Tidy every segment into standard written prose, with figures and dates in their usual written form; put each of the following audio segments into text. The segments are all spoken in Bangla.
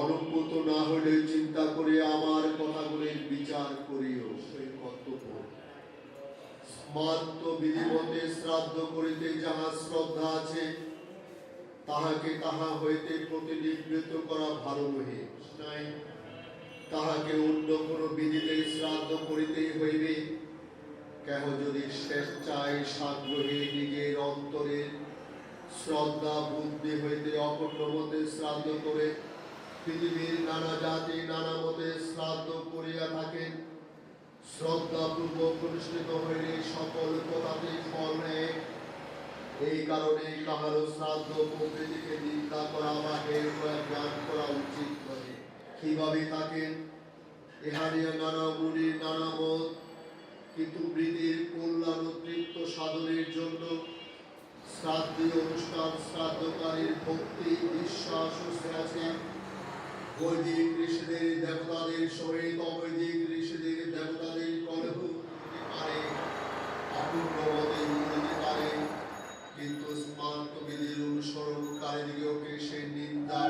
অনুভূত না হলে চিন্তা করে আমার কথাগুলির বিচার করিও। সেই কর্তব্য স্মার্ত বিধিমতে শ্রাদ্ধ করিতে যাহা শ্রদ্ধা আছে, তাহাকে তাহা হইতে প্রতিনিবৃত্ত করা ভালো নহে। নাই তাহাকে অন্য কোন বিধিতে শ্রাদ্ধ করিতেই হইবে। কেহ যদি স্বেচ্ছায় সাগ্রহে নিজের অন্তরে শ্রদ্ধা বুদ্ধি হইতে অপূর্ণ মতে শ্রাদ্ধ করে পৃথিবীর নানা জাতি নানা মতে শ্রাদ্ধ করিয়া থাকেন, শ্রদ্ধা পূর্বক অনুষ্ঠিত হইলে সকল কথাতে ফল নেয়। এই কারণে কাহারও শ্রাদ্ধ প্রকৃতিকে নিন্দা করা বা হেয় জ্ঞান করা উচিত নয়। কিভাবে থাকেন ইহা নিয়ে নানা মুনির নানা মত, কিন্তু বৃদ্ধির কল্যাণ ও তৃপ্ত সাধনের জন্য শ্রাদ্ধীয় অনুষ্ঠান শ্রাদ্ধকারীর ভক্তি বিশ্বাস ও আছে। বৈদিক ঋষিদের দেবতাদের সহিত অবৈদিক ঋষিদের দেবতাদের কলহ হতে পারে, অপূর্ণ মতে উন্নতি পারে, কিন্তু স্মার্ত বিধির অনুসরণকারীদিগকে সে নিন্দা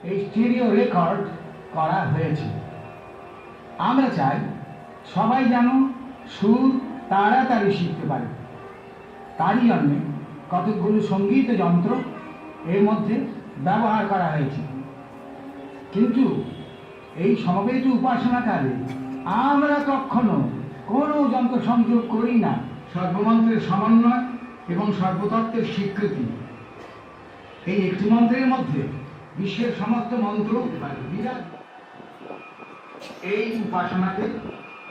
এই স্টিরিও রেকর্ড করা হয়েছে। আমরা চাই সবাই যেন সুর তাড়াতাড়ি শিখতে পারে। তারই জন্যে কতকগুলো সঙ্গীত যন্ত্র এর মধ্যে ব্যবহার করা হয়েছে। কিন্তু এই সমবেত উপাসনাকালে আমরা কখনো কোনো যন্ত্র সংযোগ করি না। সর্বমন্ত্রের সমন্বয় এবং সর্বতত্ত্বের স্বীকৃতি, এই একটি মন্ত্রের মধ্যে বিশ্বের সমস্ত মন্ত্র বিরাট। এই উপাসনাতে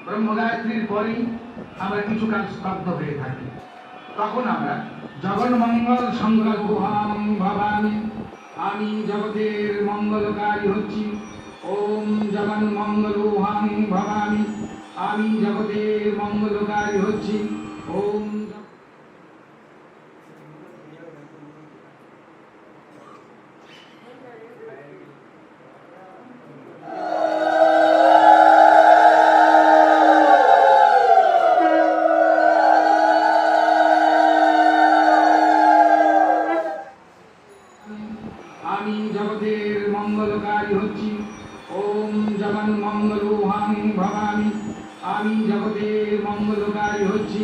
ব্রহ্মগায়ত্রীর পরেই আমরা কিছুকাল স্তব্ধ হয়ে থাকি। তখন আমরা জগন্মঙ্গল সংকল্পহাম ভবামি, আমি জগতের মঙ্গলকারী হচ্ছি। ওম জগন্মঙ্গলোহাং ভবামি, আমি জগতের মঙ্গলকারী হচ্ছি। ওম আমি জগতের মঙ্গলকারী হচ্ছি। ওম জগন্মঙ্গলোহাং ভবামি, আমি জগতের মঙ্গলকারী হচ্ছি।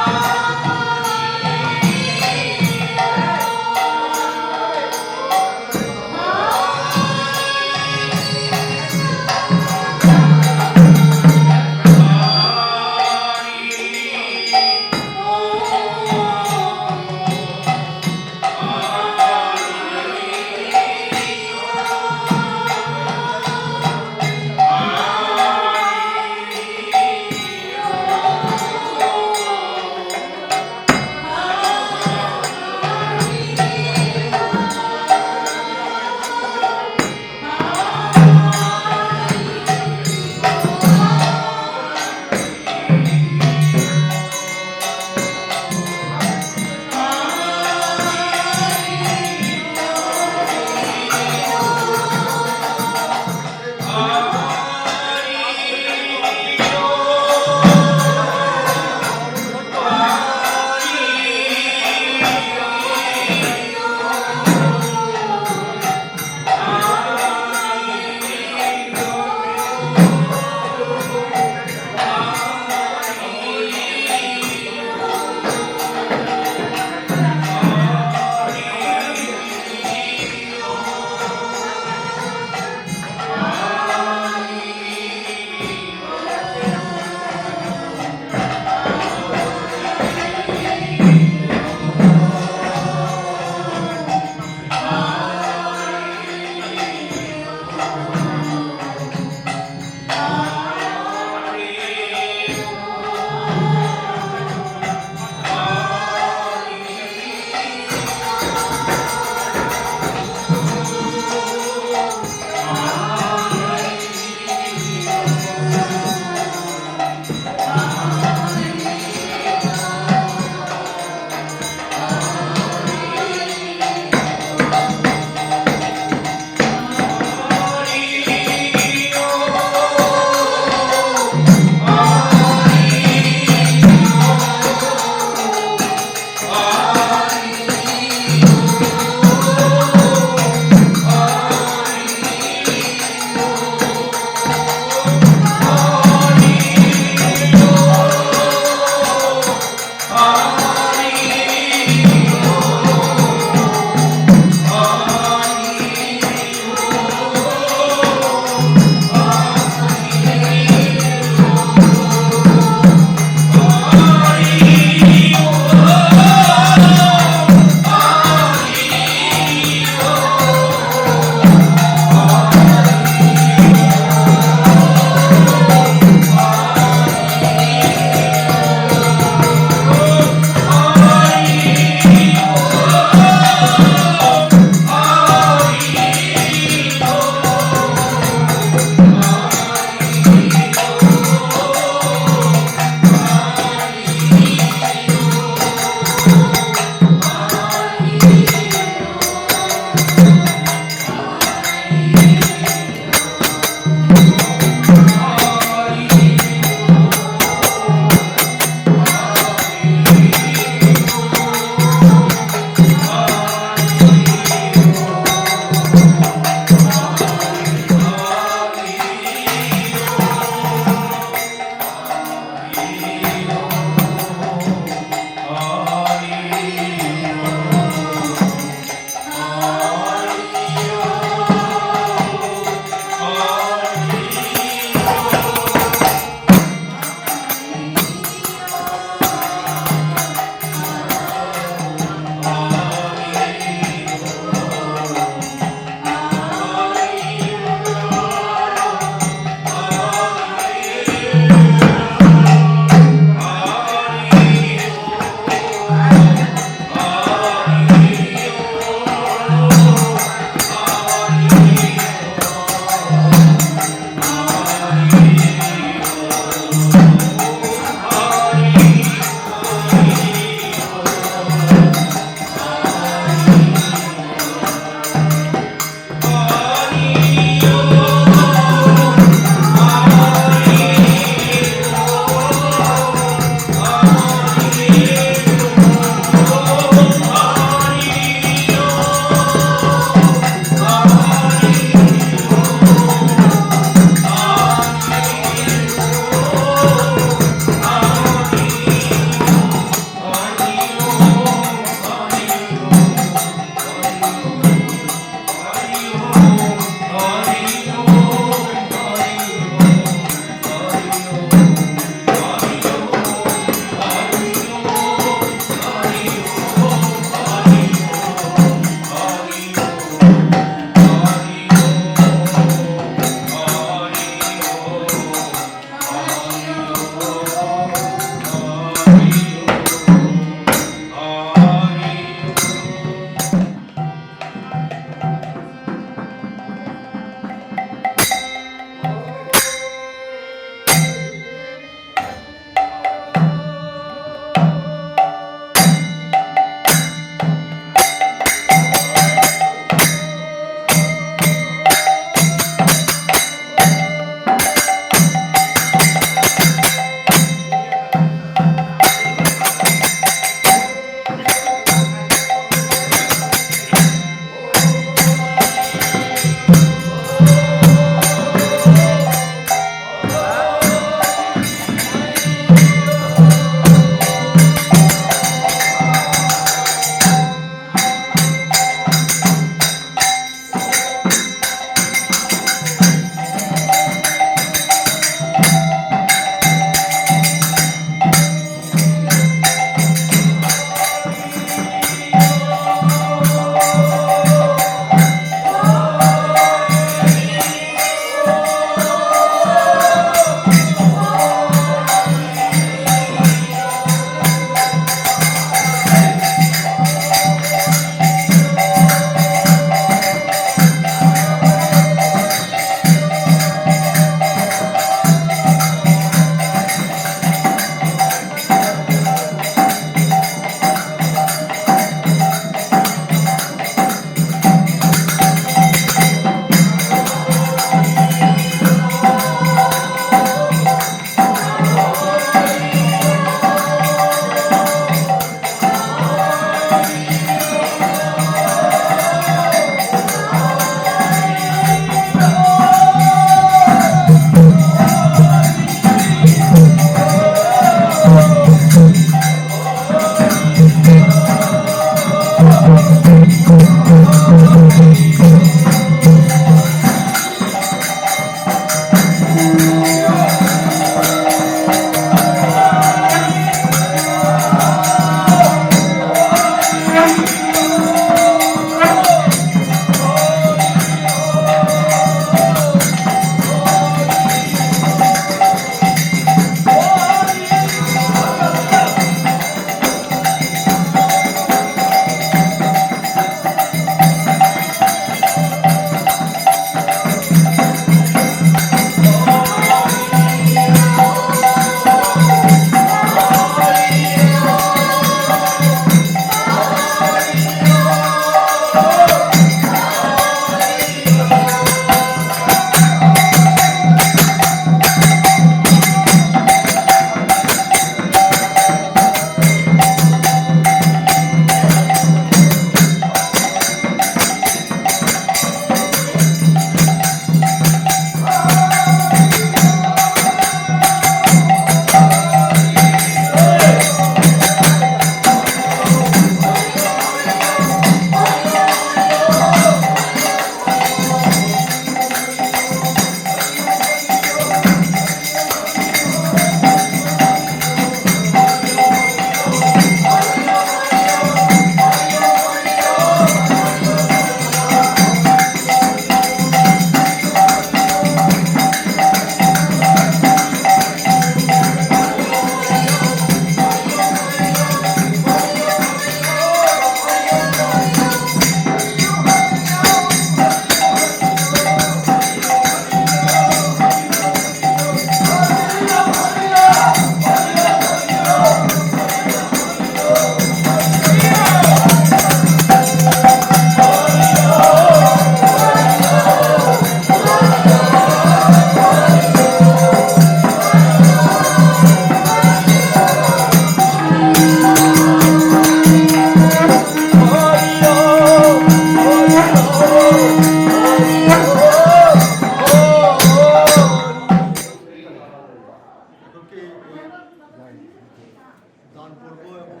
দান করব এবং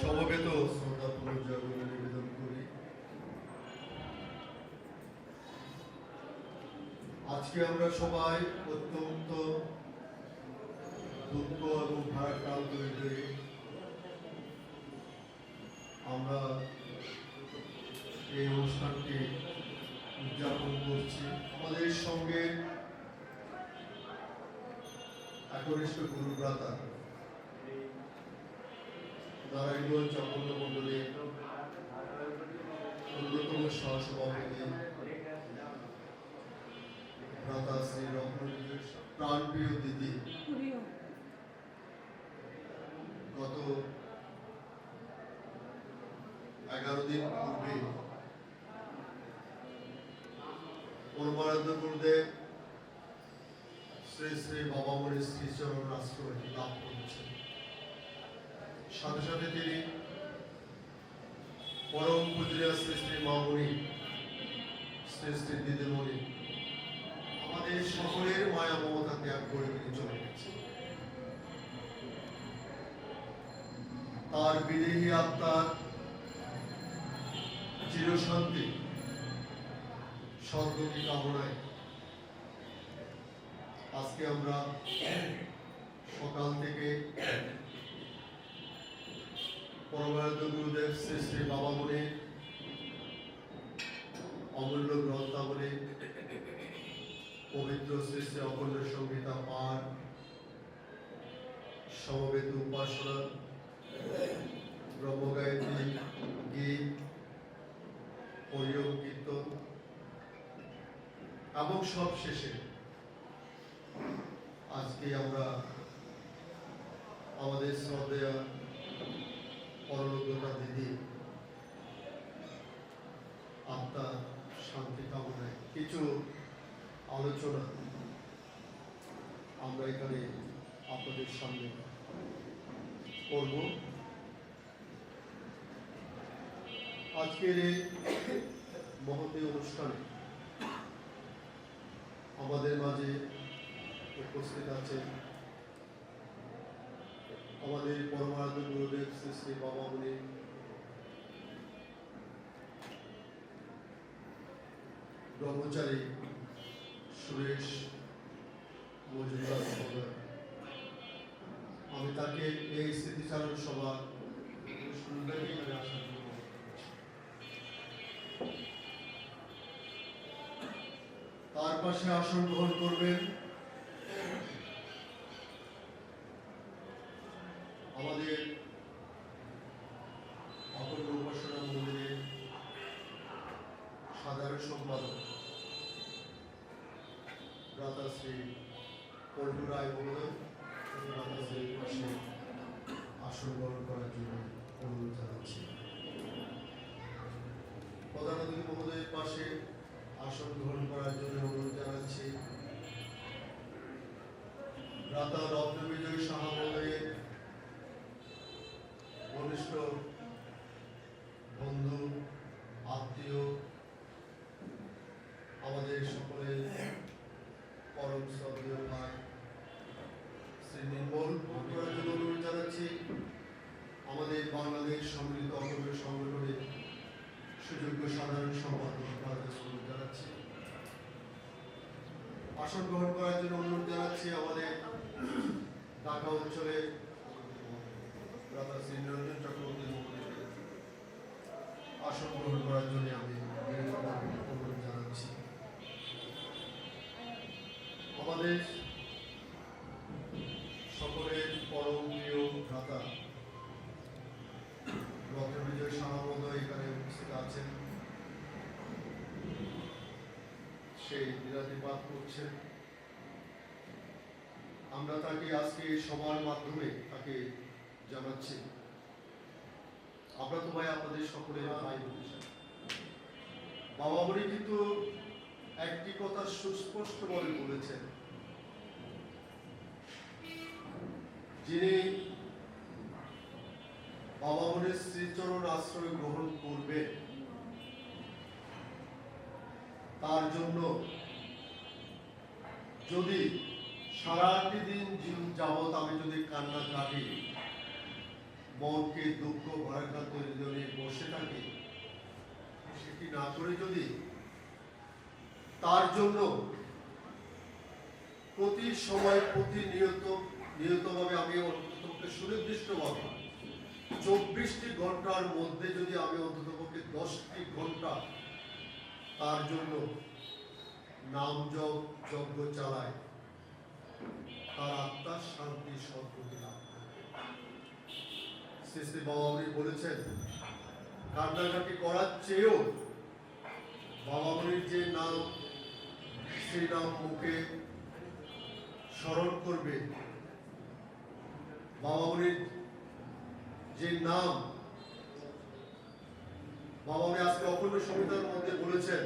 সমবেত শ্রদ্ধাপূর্ণ জগতে নিবেদন করি। আজকে আমরা সবাই অত্যন্ত দুঃখ এবং ভারাক্রান্ত হৃদয়ে আমরা এই অনুষ্ঠানটি উদযাপন করছি। আমাদের সঙ্গে একনিষ্ঠ গুরুভ্রাতা নারায়ণগঞ্জ চক্রবর্তী মন্ডলীর অন্যতম সহসভাপতি ভ্রাতা শ্রী রত্নবীর প্রাণপ্রিয় দিদি গত 11 দিন পূর্বে পরমারাধ্য গুরুদেব শ্রী শ্রী বাবামণির শ্রীচরণ রাষ্ট্রপতি লাভ করেছেন। সাথে সাথে তিনি পরম পূজনীয় শ্রী শ্রী মামণি শ্রী শ্রী দিদিমণি আমাদের সকলের মায়া মমতা ত্যাগ করে তিনি চলে গেছেন। তার বিদেহী আত্মার চিরশান্তি সদ্গতি কামনায় আজকে আমরা সকাল থেকে পরমারাধ্য গুরুদেব শ্রী শ্রী বাবামণির অমূল্য গ্রন্থাবলী পবিত্র শ্রী শ্রী অখণ্ড সংহিতা পাঠ, সমবেত উপাসনা, ব্রহ্মগায়ত্রী গীত, হরিনাম কীর্তন এবং সব শেষে আজকে আমরা আমাদের শ্রদ্ধেয়া পরলোকগতা দিদি আত্মা শান্তি কামনায় কিছু আলোচনা আমরা এখানে আপনাদের সামনে করব। আজকের এই মহতী অনুষ্ঠানে আমাদের মাঝে উপস্থিত আছেন আমাদের পরমারাধ্য গুরুদেব শ্রী শ্রী বাবামণি ব্রহ্মচারী সুরেশ মজুমদার মহোদয়। আমি তাকে এই স্মৃতিচারণ সভা অনুষ্ঠানটাকে এখানে আসার জন্য তার পাশে আসন গ্রহণ করবেন আমাদের অখণ্ড উপাসনা মন্দিরের সাধারণ সম্পাদক ভ্রাতাশ্রী পল্টু রায় মহোদয় ভ্রাতাশ্রীর পাশে আসন গ্রহণ করার জন্য অনুরোধ জানাচ্ছি। প্রধান অতিথি মহোদয়ের পাশে আসন গ্রহণ করার জন্য অনুরোধ জানাচ্ছি ভ্রাতা রত্নবিজয় সাহা মহোদয়ের ঘনিষ্ঠ বন্ধু আত্মীয় আমাদের সকলের পরম শ্রদ্ধেয় ভাই শ্রী নির্মল করার জন্য অনুরোধ জানাচ্ছি আমাদের বাংলাদেশ সম্মিলিত অখণ্ড সংগঠনের সুযোগ্য সাধারণ সম্পাদক অনুরোধ জানাচ্ছি। আসন গ্রহণ করার জন্য অনুরোধ জানাচ্ছি আমাদের ঢাকা অঞ্চলের ভ্রাতা শ্রী নিরঞ্জন চক্রবর্তী মহোদয়কে আসন গ্রহণ করার জন্য আমি অনুরোধ জানাচ্ছি। আমাদের সকলের পরম প্রিয় ভ্রাতা রত্নবিজয় সাহা মহোদয় এখানে উপস্থিত আছেন, সেই বিরাজিপাত করছেন। আমরা তাকে আজকে সবার মাধ্যমে তাকে জানাচ্ছি আমরা তো ভাই আপনাদের সকলের ভাই বলেছেন। বাবামণি কিন্তু একটি কথা সুস্পষ্ট ভাবে বলেছেন, যিনি বাবামণির শ্রীচরণ আশ্রয় গ্রহণ করবে তার জন্য যদি সারাটি দিন যাবৎ আমি যদি কান্না কাটি, মনকে দুঃখ ভারাক্রান্ত হৃদয়ে বসে থাকি, সেটি না করে যদি তার জন্য প্রতি সময় নিয়তভাবে আমি অন্ততপক্ষে সুনির্দিষ্টভাবে 24টি ঘন্টার মধ্যে যদি আমি অন্ততপক্ষে 10টি ঘন্টা তার জন্য নাম যজ্ঞ চালাই, তার আত্মার শান্তি সদ্গতি লাভ করবে। শ্রী শ্রী বাবামণি বলেছেন, কান্নাকাটি করার চেয়েও বাবামণির যে নাম, সেই নাম মুখে স্মরণ করবে, বাবামণির যে নাম, বাবামণি আজকে অখণ্ড সংহিতার মধ্যে বলেছেন,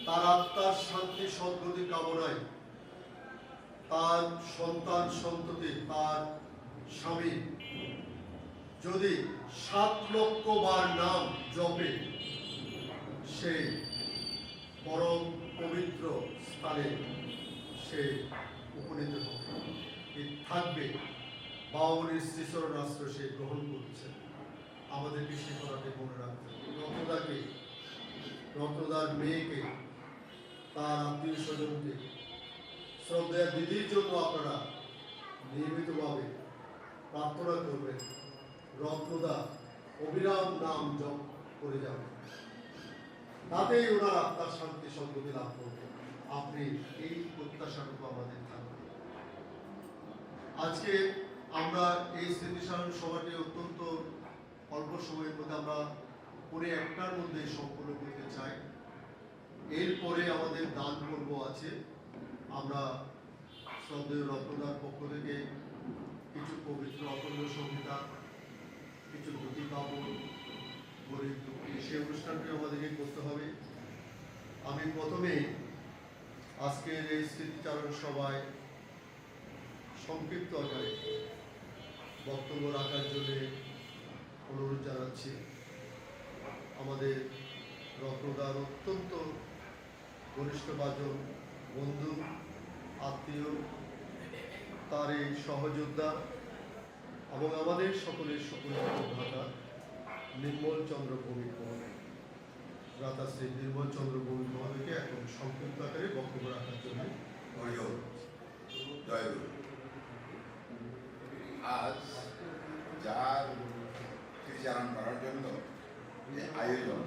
তার আত্মার শান্তি সদ্গতি কামনায় তার সন্তান সন্ততি, তার স্বামী যদি 7 লক্ষ বার নাম জপে, সে পরম পবিত্র স্থানে সে উপনীত থাকবে। বাবামণির শ্রীচরণ আশ্রয় সে গ্রহণ করছে। আমাদেরকে সে কথাটি মনে রাখতে হবে। রত্নদার মেয়েকে, তার আত্মীয় স্বজনকে শ্রদ্ধা দিদির জন্য আপনারা নিয়মিতভাবে প্রার্থনা করবেন, রত্নদা অবিরাম নাম জপ করে যাবেন, তাতেই ওনার আত্মার শান্তি সদ্গতি লাভ করবে। আপনি এই প্রত্যাশাটুকু আমাদের থাকবে। আজকে আমরা এই স্মৃতিচারণ সভাটি অত্যন্ত অল্প সময়ের মধ্যে আমরা পরে 1টার মধ্যে সম্পূর্ণ করতে চাই। এরপরে আমাদের দান পর্ব আছে। আমরা শ্রদ্ধেয় রত্নদার পক্ষ থেকে কিছু পবিত্র অখণ্ড সংহিতা, কিছু ধুতি কাপড়, গরিব দুঃখী, সেই অনুষ্ঠানটি আমাদেরকে করতে হবে। আমি প্রথমে আজকের এই স্মৃতিচারণ সভায় সংক্ষিপ্ত আকারে বক্তব্য রাখার জন্য অনুরোধ জানাচ্ছি আমাদের রত্নদার অত্যন্ত ঘনিষ্ঠভাজন বন্ধু, আত্মীয়, তার এই সহযোদ্ধা এবং আমাদের সকলের ভ্রাতা নির্মল চন্দ্র ভৌমিক মহোদয়, ভ্রাতাশ্রী নির্মল চন্দ্র ভৌমিক মহোদয়কে এখন সংক্ষিপ্ত আকারে বক্তব্য রাখার জন্য জয় গুরু। আজ যার স্মৃতিচারণ করার জন্য যে আয়োজন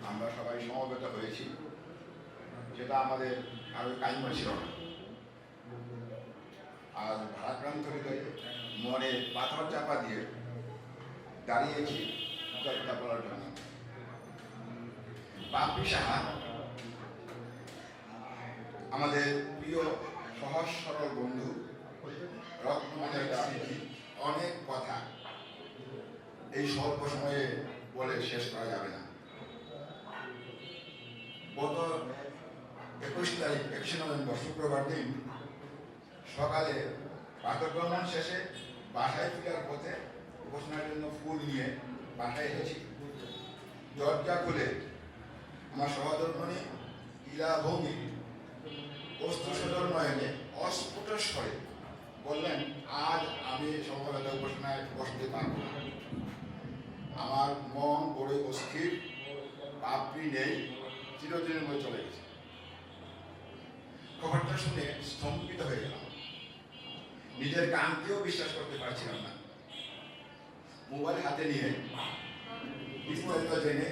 আমরা সবাই সমবেত হয়েছি, সেটা আমাদের আরো কাম্য ছিল না। আজ ভারাক্রান্ত হৃদয়ে মনে পাথর চাপা দিয়ে দাঁড়িয়েছি চর্চা করার জন্য। বাপি সাহা আমাদের প্রিয় সহজ সরল বন্ধু, রত্নময় অনেক কথা এই স্বল্প সময়ে বলে শেষ করা যাবে না। গত 21 তারিখ 21 নভেম্বর শুক্রবার দিন সকালে প্রাতঃভ্রমণ শেষে বাসায় ফেরার পথে উপাসনার জন্য ফুল নিয়ে বাসায় এসেছি। দরজা খুলে আমার সহধর্মণী ইলা ভৌমিক অস্ত্রসদর নয়নে অস্ফুট স্বরে বললেন, আজ আমি সকালে উপাসনায় বসতে পারব না। আমার মন বড় অস্থির, পাপড়ি নেই, চিরদিনের মধ্যে চলে গেছে। খবরটা শুনে স্তম্ভিত হয়ে গেলাম, নিজের কানকেও বিশ্বাস করতে পারছিলাম না। মোবাইল হাতে নিয়ে বিস্তারিত জেনে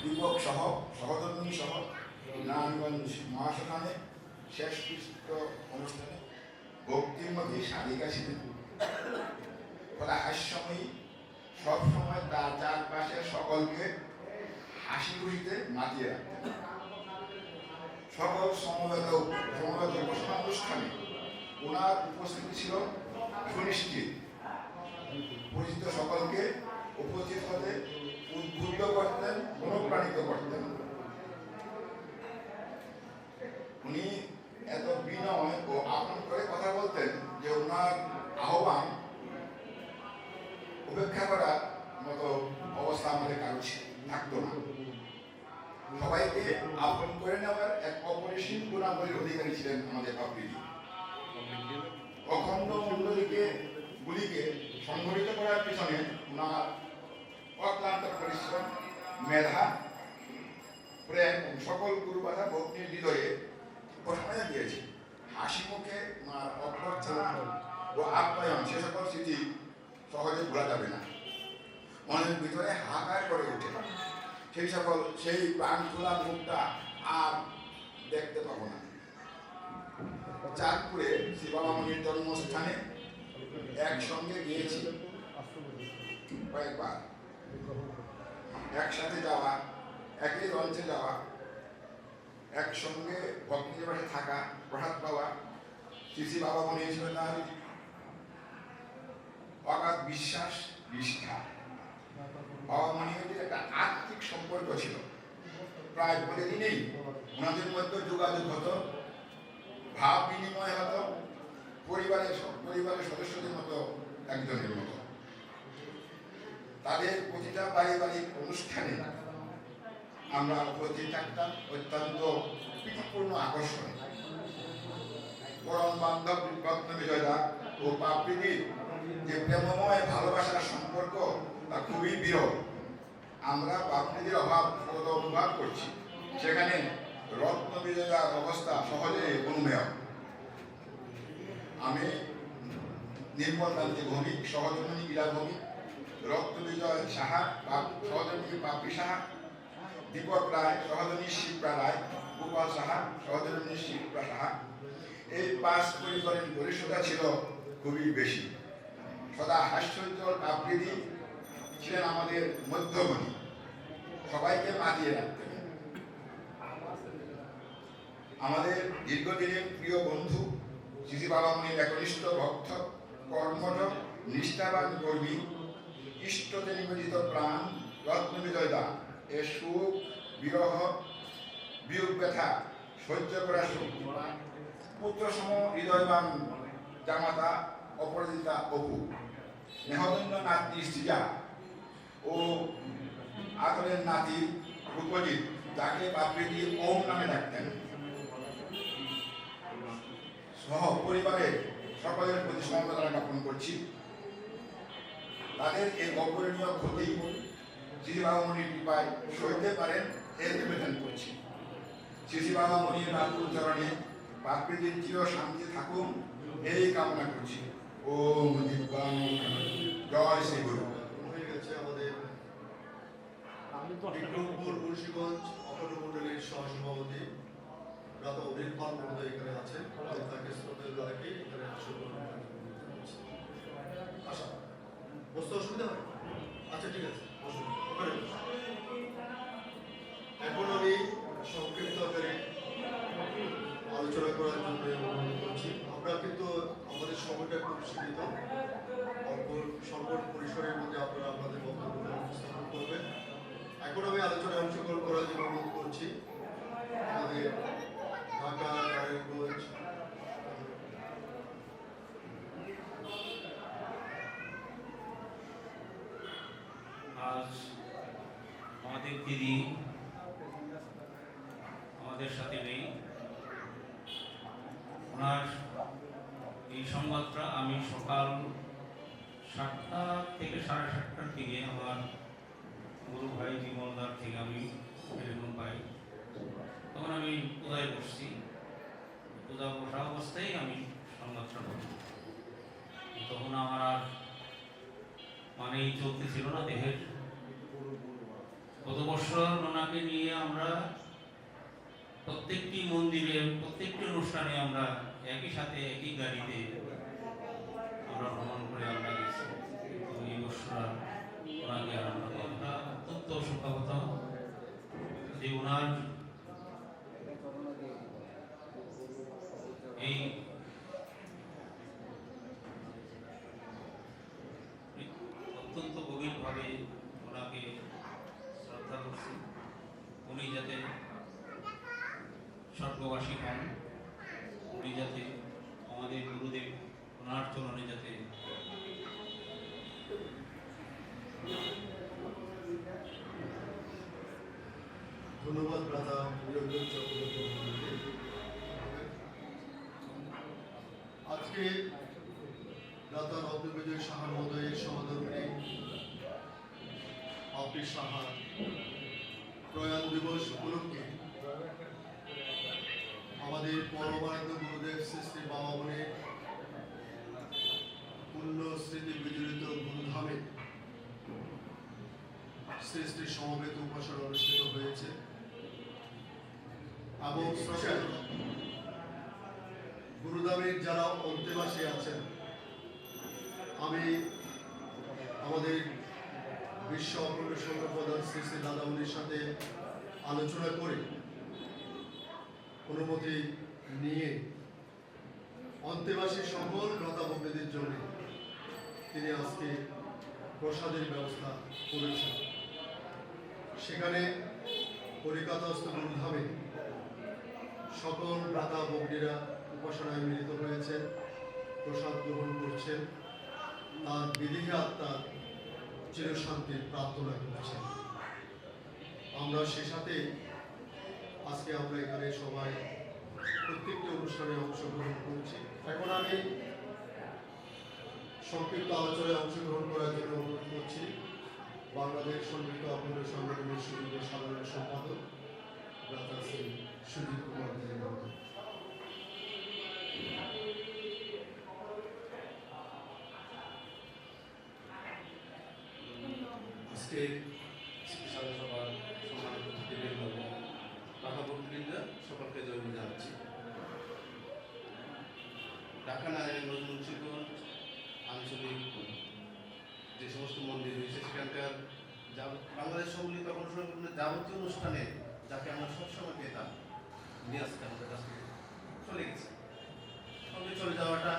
দীপক সহ সহধর্মিনী সহ নারায়ণগঞ্জ মহাশ্মশানে শেষকৃষ্ট অনুষ্ঠানে ভক্তিমতী সাধিকা ছিলেন। ফলে হাস্যময়ী সবসময় তার চারপাশে সকলকে হাসি খুশিতে মাতিয়ে রাখতেন। সকল সমবেত উপাসনা অনুষ্ঠানে ওনার উপস্থিতি ছিল সুনিশ্চিত। পরিচিত সকলকে উপস্থিত হতে উদ্বুদ্ধ করতেন, অনুপ্রাণিত করতেন। উনি এত বিনয় ও আপন করে কথা বলতেন যে ওনার আহ্বান উপেক্ষা করার মতো অবস্থা আমাদের কারো থাকতো না। সবাইকে আপন করে নেওয়ার এক অপরিসীম গুণাবলীর অধিকারী ছিলেন আমাদের বাপরিদি। অখণ্ড গুলিকে সংগঠিত করার পিছনে ওনার অক্লান্ত পরিশ্রম, মেধা, প্রেম সকল গুরুবাধা ভক্তির হৃদয়ে প্রশমনে দিয়েছে। হাসি মুখে ওনার অভ্যর্থনা ও আপ্যায়ন সে সকল স্মৃতি সহজে ভোলা যাবে না। মনের ভিতরে হাহাকার করে ওঠে। সেই প্রাণ খোলা মুখটা আর দেখতে পাবো না। চাঁদপুরে শ্রী বাবামণির জন্মস্থানে একসঙ্গে গিয়েছি কয়েকবার। একসাথে যাওয়া, একই লঞ্চে যাওয়া, একসঙ্গে ভক্তিনিবাসে থাকা, প্রসাদ পাওয়া, শ্রী বাবামণি ছিল তার অগাধ বিশ্বাস, নিষ্ঠা। বাবামণির একটা আত্মিক সম্পর্ক ছিল। প্রায় প্রতিদিনই ওনাদের মধ্যে যোগাযোগ হতো, ভাব বিনিময় হতো, পরিবারের সদস্যদের মতো একজনের মতো। তাদের প্রতিটা পারিবারিক অনুষ্ঠানে আমরা উপস্থিত থাকতাম অত্যন্ত প্রীতিপূর্ণ আকর্ষণে। পরম বান্ধব রত্ন বিজয়দা ও পাপড়িদির যে প্রেমময় ভালোবাসার সম্পর্ক তা খুবই বিরল। আমরা পাপড়িদির অভাব অনুভব করছি, সেখানে রত্ন বিজয়দার অবস্থা সহজে অনুমেয়। আমি নির্মল কান্তি ভৌমিক, সহধর্মিনী ইলা ভৌমিক, রত্ন বিজয় সাহা, সহধর্মিনী পাপড়ি সাহা, দীপক রায়, সহধর্মিনী শিপ্রা রায়, গোপাল সাহা, সহধর্মিনী শিপ্রা সাহা, এই 5 পরিবারের ঘনিষ্ঠতা ছিল খুবই বেশি। সদা হাস্যোজ্জ্বল পাপড়িদি ছিলেন আমাদের মধ্যমণি, সবাইকে মাতিয়ে রাখতেন। আমাদের দীর্ঘদিনের প্রিয় বন্ধু, শ্রী বাবামণির একনিষ্ঠ ভক্ত, কর্মঠ, নিষ্ঠাবান কর্মী, ইষ্টতে নিবেদিত প্রাণ রত্ন বিজয়দা এ সুখ, বিরহ, বিয়োগ ব্যথা সহ্য করার শক্তি পান পুত্র সম হৃদয়বান জামাতা অপরাজিতা অপু, নেহদন্য নাতনি শ্রীজা ও পাথরের নাতি রূপজিৎ, যাকে বাপ্রীতি ওম নামে ডাকতেন, সহ পরিবারের সকলের প্রতি সমবেদনা জ্ঞাপন করছি। তাদের এই অপূরণীয় ক্ষতি শ্রী বাবামণির কৃপায় সইতে পারেন এই নিবেদন করছি। শ্রী বাবামণির রাতুল চরণে বাপ্রীতির চির শান্তি থাকুন এই কামনা করছি। ওম দিব্যাং জয় শ্রী গুরু। হয়ে গেছে আমাদের বিক্রমপুর মুন্সিগঞ্জ অখণ্ড মণ্ডলীর সহসভাপতি রাত অনিল পাল মহোদয় এখানে আছেন। আমি তাকে শ্রদ্ধা রাখি এখানে আশা বসতে অসুবিধা হয়? আচ্ছা ঠিক আছে, বসুন। ওখানে বসুন। এখন আমি সংক্ষিপ্ত আকারে আলোচনা করার জন্য অনুরোধ করছি। আমরা কিন্তু আমাদের সময়টা খুব সীমিত, অল্প সংকট পরিসরের মধ্যে আপনারা আপনাদের বক্তব্য উপস্থাপন করবেন। এখন আমি আলোচনায় অংশগ্রহণ করার জন্য অনুরোধ করছি আমাদের ঢাকা, নারায়ণগঞ্জ, আজ আমাদের দিদি আমাদের সাথে নেই। ওনার এই সংবাদটা আমি সকাল 7টা থেকে 7:30টার দিকে আমার গুরু ভাই বিমলদার থেকে আমি টেলিফোন পাই। তখন আমি পূজায় বসছি, পূজা বসা অবস্থায় আমি সংবাদটা বলি। তখন আমার আর মানেই চলতেছিল না দেহের। গত বছর ওনাকে নিয়ে আমরা প্রত্যেকটি মন্দিরে, প্রত্যেকটি অনুষ্ঠানে আমরা একই সাথে একই গাড়িতে আমরা ভ্রমণ করে আমরা গেছি। তো এই বছর ওনাকে আর আমরা কথা অত্যন্ত শোকাহত যে ওনার এই অত্যন্ত গভীরভাবে ওনাকে শ্রদ্ধা করছি। উনি যাতে স্বর্গবাসী হন, উনি যাতে আমাদের গুরুদেব ওনার চরণে যাতে ধন্যবাদ দাদা নিরঞ্জন চক্রবর্তী মহোদয়কে। আজকে দাদা রত্নবিজয় সাহা মহোদয়ের সহধর্মিণী আপনি সাহা প্রয়াণ দিবস উপলক্ষে আমাদের পরমানন্দ গুরুদেব শ্রী শ্রী বাবামণির পুণ্য স্মৃতি বিজড়িত গুরুধামে শ্রী শ্রী সমবেত উপাসনা অনুষ্ঠিত হয়েছে এবং গুরুধামের যারা অন্তেবাসী আছেন, আমি আমাদের বিশ্ব অখণ্ড সংঘ প্রধান শ্রী শ্রী দাদামণির সাথে আলোচনা করে অনুমতি নিয়ে অন্তেবাসী সকল লতাবকদের জন্য তিনি আজকে প্রসাদের ব্যবস্থা করেছেন। সেখানে কলিকাতাস্থ গুরুধামে সকল দাতা বগ্নীরা উপাসনায় মিলিত হয়েছেন, প্রসাদ গ্রহণ করছেন, তার বিদেহী আত্মার চিরশান্তির প্রার্থনা করছেন। আমরা সে সাথে আজকে আমরা এখানে সবাই প্রত্যেকটি অনুষ্ঠানে অংশগ্রহণ করছি। এখন আমি সংক্ষিপ্ত আলোচনায় অংশগ্রহণ করার জন্য অনুরোধ করছি বাংলাদেশ সংগীত অখণ্ড সংগঠনের সুযোগের সাধারণ সম্পাদক দাদা শ্রী সুজিত কুমার দেব মহোদয়। আজকে স্পেশাল সভার সম্মানিত অতিথিবৃন্দ, সভাপতিবৃন্দ, সকলকে জয় জানাচ্ছি। ঢাকা, নারায়ণগঞ্জ, মুন্সিগঞ্জ আঞ্চলিক যে সমস্ত মন্দির রয়েছে সেখানকার বাংলাদেশ সম্মিলিত অনুষ্ঠানের যাবতীয় অনুষ্ঠানে যাকে আমরা সবসময় পেতাম, উনি আজকে আমাদের কাছ থেকে চলে গেছে। সঙ্গে চলে যাওয়াটা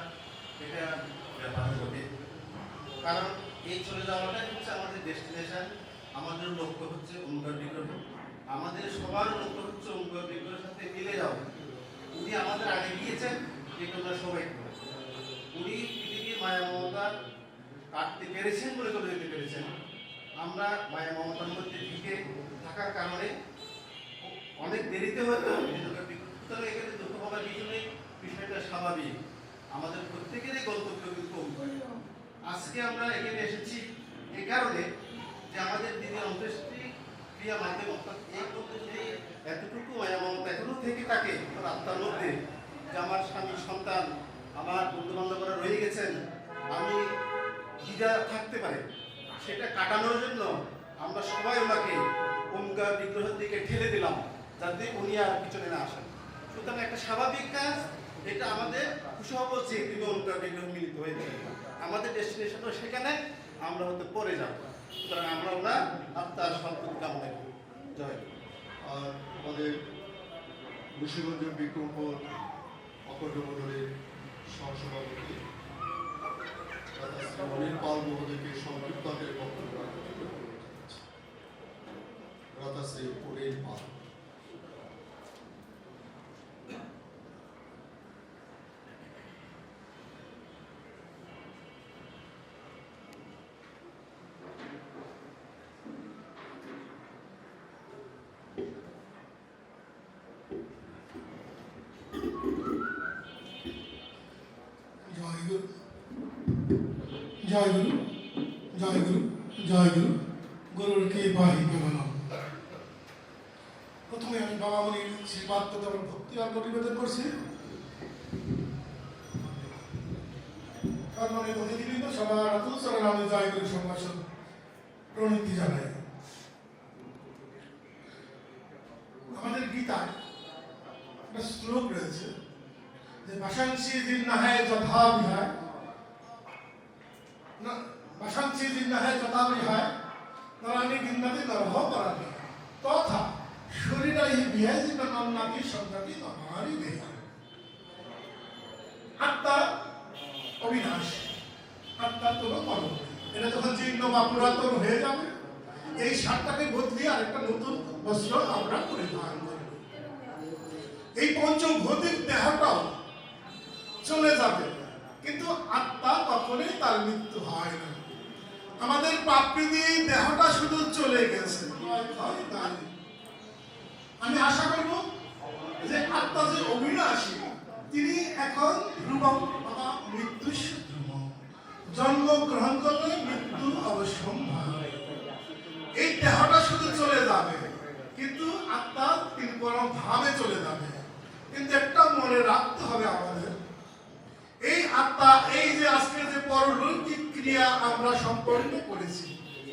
এটা ব্যাপার হবে, কারণ এই চলে যাওয়াটাই হচ্ছে আমাদের ডেস্টিনেশন। আমাদের লক্ষ্য হচ্ছে ওমকার বিগ্রহ, আমাদের সবার লক্ষ্য হচ্ছে ওমকার বিগ্রহের সাথে মিলে যাওয়া। উনি আমাদের আগে গিয়েছেন, এটা আমরা সবাই করি। উনি পৃথিবীর মায়া মমতা কাটতে পেরেছেন বলে চলে যেতে পেরেছেন। আমরা মায়া মমতার মধ্যে ঢুকে থাকার কারণে অনেক দেরিতে হয়তো সুতরাং এখানে দুঃখ পাবার পিছনে বিষয়টা স্বাভাবিক। আমাদের প্রত্যেকেরই গন্তব্য কিন্তু আজকে আমরা এখানে এসেছি এই কারণে যে আমাদের দিদির অন্ত্যেষ্টি ক্রিয়া মাধ্যমে অর্থাৎ এই পদ্ধতি এতটুকু মায়া মমতা এখনো থেকে থাকে তার আত্মার মধ্যে যে আমার স্বামী সন্তান আমার বন্ধু বান্ধবরা রয়ে গেছেন, আমি দ্বিধা থাকতে পারে সেটা কাটানোর জন্য আমরা সবাই ওনাকে ওমকার বিগ্রহের দিকে ঠেলে দিলাম যাতে উনি আর পিছনে না আসেন। সুতরাং একটা স্বাভাবিক কাজ, এটা আমাদের খুশি হব যে তিনি ওমকার বিগ্রহ মিলিত হয়েছে। আমাদের ডেস্টিনেশনও সেখানে, আমরা হয়তো পরে যাব। সুতরাং আমরা ওনার আত্মার সন্তুষ্টি কামনা করি। জয়। আর আমাদের মুন্সিগঞ্জ বিক্রমপুর অখণ্ড মণ্ডলের সহসভাপতি শ্রী অনিল পাল মহোদয়কে সংক্ষিপ্তের বক্তব্য রাখার জন্য অনুরোধ জানাচ্ছি। শ্রী অনিল পাল। জয় গুরু, জয় গুরু, জয় গুরু, জয় গুরু, গুরুর কৃপাহি কেবলম। প্রথমে আমি বাবা মনির আশীর্বাদ এবং ভক্তি অর্ঘ নিবেদন করছি। সম্মানিত অতিথিবৃন্দ, সবার আতুল চরণ আমি জয় গুরু সম্ভাষণ প্রণতি জানাই। আমাদের গীতায় একটা শ্লোক রয়েছে যে বাসাংশী দিন না হয় যথা বিহায়, বাসাংশী দিন না হয় যথা বিহায় নরানি গিন্নাতি নরহ পরানি তথা শরীরাই বিহায় যে নন্নাতি সন্তাতি নমারি দেহ। আত্মা অবিনাশ, আত্মার কোনো কর্ম নেই। এটা যখন জীর্ণ বা পুরাতন হয়ে যাবে, এই সারটাকে বদলিয়ে আরেকটা নতুন বস্ত্র আমরা পরিধান করব। এই পঞ্চভৌতিক দেহটাও চলে যাবে, কিন্তু আত্মা কখনোই তার মৃত্যু হয় না। আমাদের প্রাকৃতি দেহটা শুধু চলে গেছে। আমি আশা করব যে আত্মা যে অবিনাশী, তিনি এখন ধ্রুবম বা মৃত্যু ধ্রুবম, জন্ম গ্রহণ করলে মৃত্যু অবশ্যম্ভাবী। এই দেহটা শুধু চলে যাবে, কিন্তু আত্মা তিনি কোনো ভাবে চলে যাবে। কিন্তু একটা মনে রাখতে হবে আমাদের, এই আত্মা, এই যে আজকে যে পরলৌকিক ক্রিয়া আমরা সম্পন্ন করেছি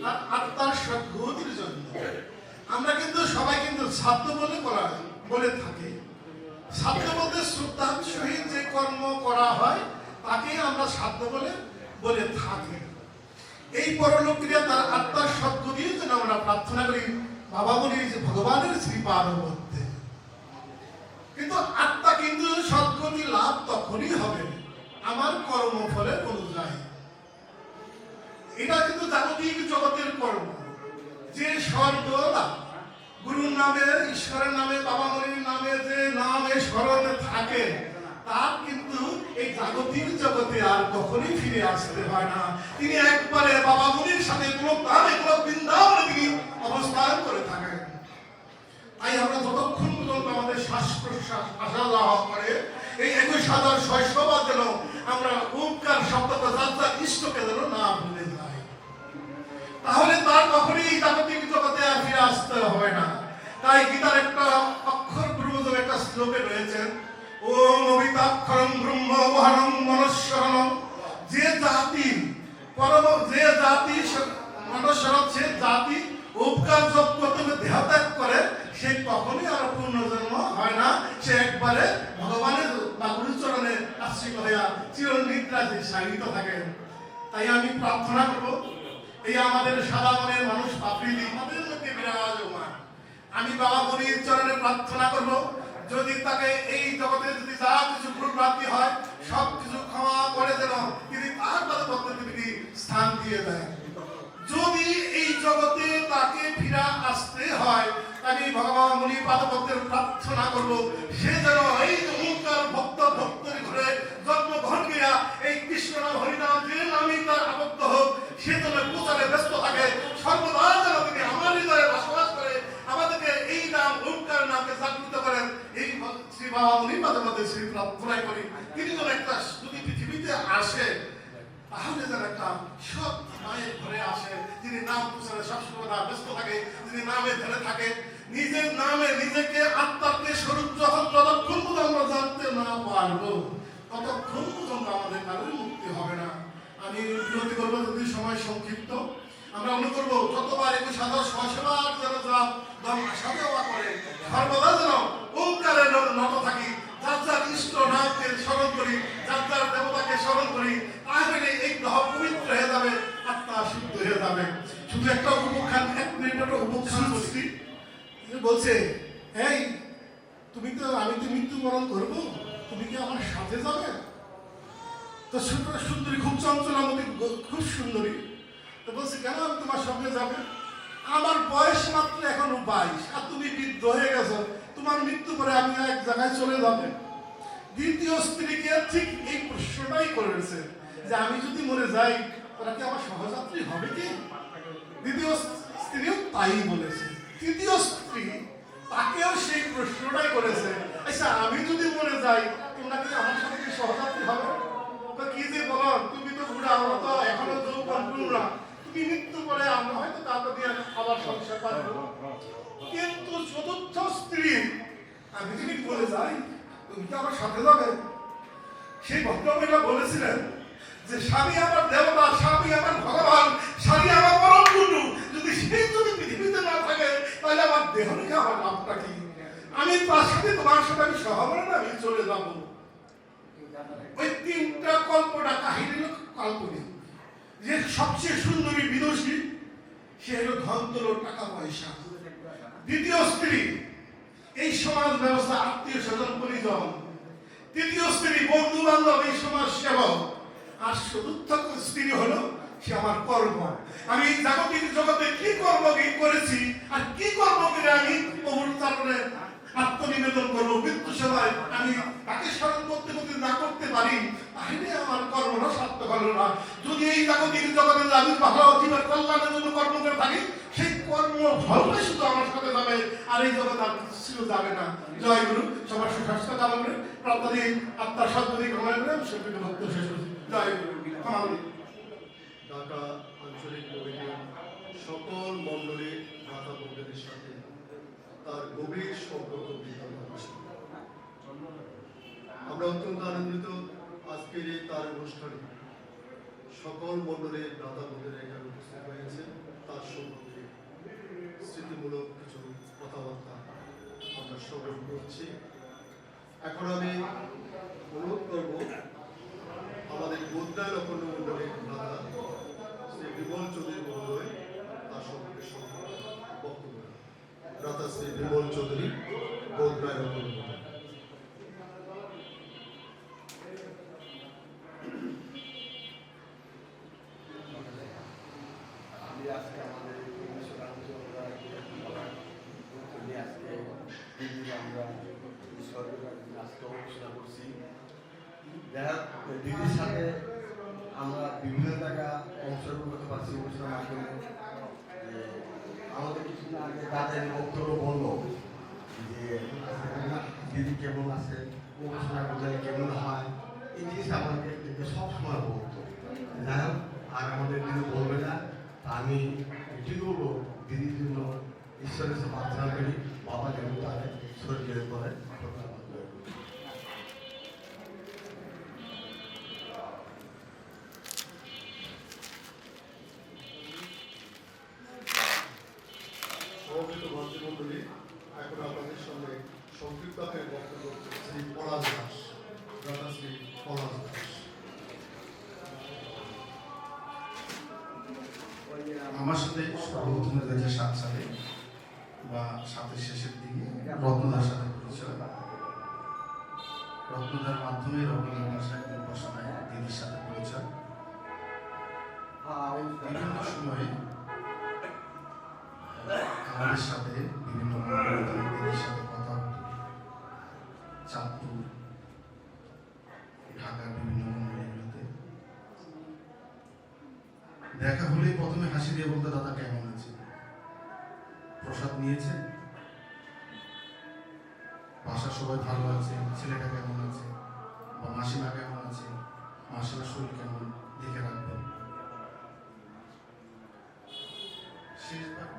আর আত্মার সদ্গতির জন্য আমরা কিন্তু সবাই কিন্তু সাধ্য বলে থাকি। সাধ্য বলতে শ্রদ্ধার সহিত যে কর্ম করা হয় তাকে আমরা সাধ্য বলে থাকি। এই পরলোক ক্রিয়া তার আত্মার সদ্গতির জন্য আমরা প্রার্থনা করি বাবা বলি যে ভগবানের শ্রীপাদ মধ্যে। কিন্তু আত্মা কিন্তু সদ্গতি লাভ তখনই হবে আমার কর্মফলের অনুযায়ী। এটা কিন্তু জাগতিক জগতের কর্ম। যে স্বর্গ গুরুর নামে, ঈশ্বরের নামে, বাবা মনির নামে যে নামে স্মরণে থাকে, তার কিন্তু এই জাগতিক জগতে আর কখনোই ফিরে আসতে হয় না। তিনি একবারে বাবা মনির সাথে বৃন্দাবনে তিনি অবস্থান করে থাকেন। তাই আমরা যতক্ষণ পর্যন্ত আমাদের শ্বাস প্রশ্বাস আসা যাওয়া করে এই 21,600 বার যেন আমরা ওমকার শব্দটা যাত্রা ইষ্টকে যেন না ভুলে যাই, তাহলে তার কখনই জাগতিক জগতে আর ফিরে আসতে হবে না। তাই গীতার একটা অক্ষর পূর্বজ একটা শ্লোকে রয়েছেন, ওম অবিতাক্ষরম ব্রহ্ম মহানং মনস্বরণম। যে জাতি মনস্বরণ, সে জাতি ওমকার জপ করতে দেহত্যাগ করে, সে কখনই আর পুনর্জন্ম হয় না। সে একবারে ভগবানের বা গুরুচরণে আশ্রিত হইয়া চিরনিদ্রায় শায়িত থাকেন। তাই আমি প্রার্থনা করব, এই আমাদের সাদা মনের মানুষ পাপড়িদি আমাদের মধ্যে বিরাজমান। আমি বাবা মনির চরণে প্রার্থনা করব, যদি তাকে এই জগতে যদি যা কিছু ভুলভ্রান্তি হয় সব কিছু ক্ষমা করে যেন তিনি তার পদপদ্মে স্থান দিয়ে দেন। যদি এই জগতে তাকে ফিরা আসতে হয়, আমি ভগবান মুনি পাদপদ্মের প্রার্থনা করব, সে যেন এই ওমকার ভক্তের ঘরে জন্মগ্রহণ করিয়া এই কৃষ্ণ নাম হরিনাম যে নামই তার আবদ্ধ হোক, সে যেন প্রচারে ব্যস্ত থাকে। সর্বদা যেন তিনি আমার হৃদয়ে বসবাস করে আমাদেরকে এই নাম ওঙ্কার নামকে জাগ্রত করেন। এই শ্রী বাবা মুনিপাদের মধ্যে শ্রী প্রার্থনা করি তিনি যেন একটা যদি পৃথিবীতে আসে তাহলে যেন একটা সৎ মায়ের ঘরে আসে, যিনি নাম প্রচারে সবসময় ব্যস্ত থাকে, যিনি নামে ধরে থাকে, নিজের নামে নিজেকে আত্মাকে স্বরূপ যতক্ষণ পর্যন্ত আমরা জানতে না পারবো ততক্ষণ পর্যন্ত আমাদের কারোর মুক্তি হবে না। আমি বিরতি করবো যদি সময় সংক্ষিপ্ত। আমরা মনে করবো যতবার 21,000 সহসেবার যেন সাধেওয়া করে সর্বদা যেন ওঙ্কারে নত থাকি, যার যার ইষ্ট নামকে স্মরণ করি, যার যার দেবতাকে স্মরণ করি, তাহলে এই গ্রহ পবিত্র হয়ে যাবে, আত্মা শুদ্ধ হয়ে যাবে। শুধু একটা উপখ্যান, 1 মিনিটের উপখ্যান বলছি। বলছে এই তুমি তো, আমি তো মৃত্যুবরণ করবো, তুমি কি আমার সাথে যাবে? তো সুন্দরী খুব চঞ্চলামতি, খুব সুন্দরী। তো বলছে কেন আমি তোমার সঙ্গে যাবে? আমার বয়স মাত্র এখন 22 আর তুমি বৃদ্ধ হয়ে গেছো, তোমার মৃত্যু করে আমি এক জায়গায় চলে যাবে। দ্বিতীয় স্ত্রীকে ঠিক এই প্রশ্নটাই করেছে যে আমি যদি মরে যাই তারা কি আমার সহযাত্রী হবে কি? দ্বিতীয় স্ত্রীও তাই বলেছে। তৃতীয় স্ত্রী তাকেও সেই প্রশ্নটাই করেছে, আচ্ছা আমি যদি মরে যাই তোমরা কি আমার সাথে কি সহযাত্রী হবে? কি যে বলো, তুমি তো বুড়া, আমরা তো এখনো যৌবন পূর্ণ, তুমি মৃত্যু করে আমরা হয়তো তাড়াতাড়ি আবার সংসার পাবো। কিন্তু চতুর্থ স্ত্রী, আমি যদি বলে যাই তুমি কি আমার সাথে যাবে? সেই ভদ্রমহিলা বলেছিলেন যে স্বামী আমার দেবতা, স্বামী আমার ভগবান, স্বামী আমার পরম গুরু, যদি সেই যদি পৃথিবীতে না থাকে তাহলে আমার দেহ রেখে আমার লাভটা কি? আমি তার সাথে তোমার সাথে আমি সহমরণ আমি চলে যাব। ওই 3টা কল্পনা কাহিনী কাল্পনিক। যে সবচেয়ে সুন্দরী বিদুষী সে হলো ধন, টাকা পয়সা। দ্বিতীয় স্ত্রী এই সমাজ ব্যবস্থা, আত্মীয় স্বজন পরিজন। তৃতীয় স্ত্রী বন্ধু বান্ধব, এই সমাজ সেবক। আর চতুর্থ স্ত্রী হলো সে আমার কর্ম। আমি জাগতিক জগতে কি কর্ম করেছি আর কি কর্ম করে আমি প্রভুর চরণে আত্মনিবেদন করবো, মৃত্যু সময় আমি তাকে স্মরণ করতে করতে না করতে পারি তাহলে আমার কর্মটা সার্থক হলো না। যদি এই জাগতিক জগতে আমি ভালো জীবন কল্যাণের জন্য কর্ম করে থাকি, সেই কর্ম ফলটা শুধু আমার সাথে যাবে, আর এই জগৎ আর কিছু যাবে না। জয় গুরু, সবার সুস্বাস্থ্য কামনা করে প্রার্থনা আত্মার সদ্গতি কামনা করে আমি সত্যি ভক্ত শেষ করছি। জয় গুরু। ঢাকা আঞ্চলিক কমিটির সকল মণ্ডলীর মাতা ভক্তদের সাথে তার গভীর সম্পর্ক বিদ্যমান আছে। আমরা অত্যন্ত আনন্দিত আজকের এই তার অনুষ্ঠানে সকল মণ্ডলীর দাতা ভক্তরা এখানে উপস্থিত হয়েছে, তার সম্পর্কে স্মৃতিমূলক কিছু কথাবার্তা আমরা শ্রবণ করছি। এখন আমি অনুরোধ করব আমাদের গোদ্দায় লক্ষণ মণ্ডলীর দাদা শ্রী বিমল চৌধুরী মহোদয় তার সম্পর্কে বক্তব্য। দাদা শ্রী বিমল চৌধুরী, গোদ্দায় লক্ষণ মণ্ডল। দিদির সাথে আমরা বিভিন্ন জায়গা অংশগ্রহণ করতে পারছি অনুষ্ঠানের মাধ্যমে। আমাদের কিছুদিন আগে দাদার বক্তব্য বললো যে দিদি কেমন আছে, অনুষ্ঠান বোঝালে কেমন হয়, এই জিনিস আমাকে সবসময় বলতো। যাই হোক, আর আমাদের দিদি বলবে না, আমি এটি বলবো দিদির জন্য ঈশ্বরের সাথে প্রার্থনা করি, বাবা যেন তাদের শরীরের করে মন্ডলী। এখন আপনাদের সঙ্গে সংক্ষিপ্ত আকারে বক্তব্য শ্রী পলাশ দাস, দাদা শ্রী পলাশ দাস। আমার সাথে সর্বপ্রথম 2007 সালে বা 7-এর শেষের দিকে রত্নদার সাথে পরিচয়। রত্নদার মাধ্যমে রবীন্দ্র ভাষায় উপাসনায় দিদির সাথে পরিচয়। বিভিন্ন সময়ে আমাদের সাথে বিভিন্ন দিদির সাথে কথা হতো। চাঁদপুর, ঢাকার বিভিন্ন মন্দিরগুলোতে দেখা হলেই প্রথমে হাসি দিয়ে বলতে দাদা কেমন আছে। প্রসাদ নিয়েছেন? বাসার সবাই ভালো আছে? ছেলেটা কেমন আছে? বা মাসিমা কেমন আছে? মাসিমার শরীর কেমন? দেখে রাখবেন।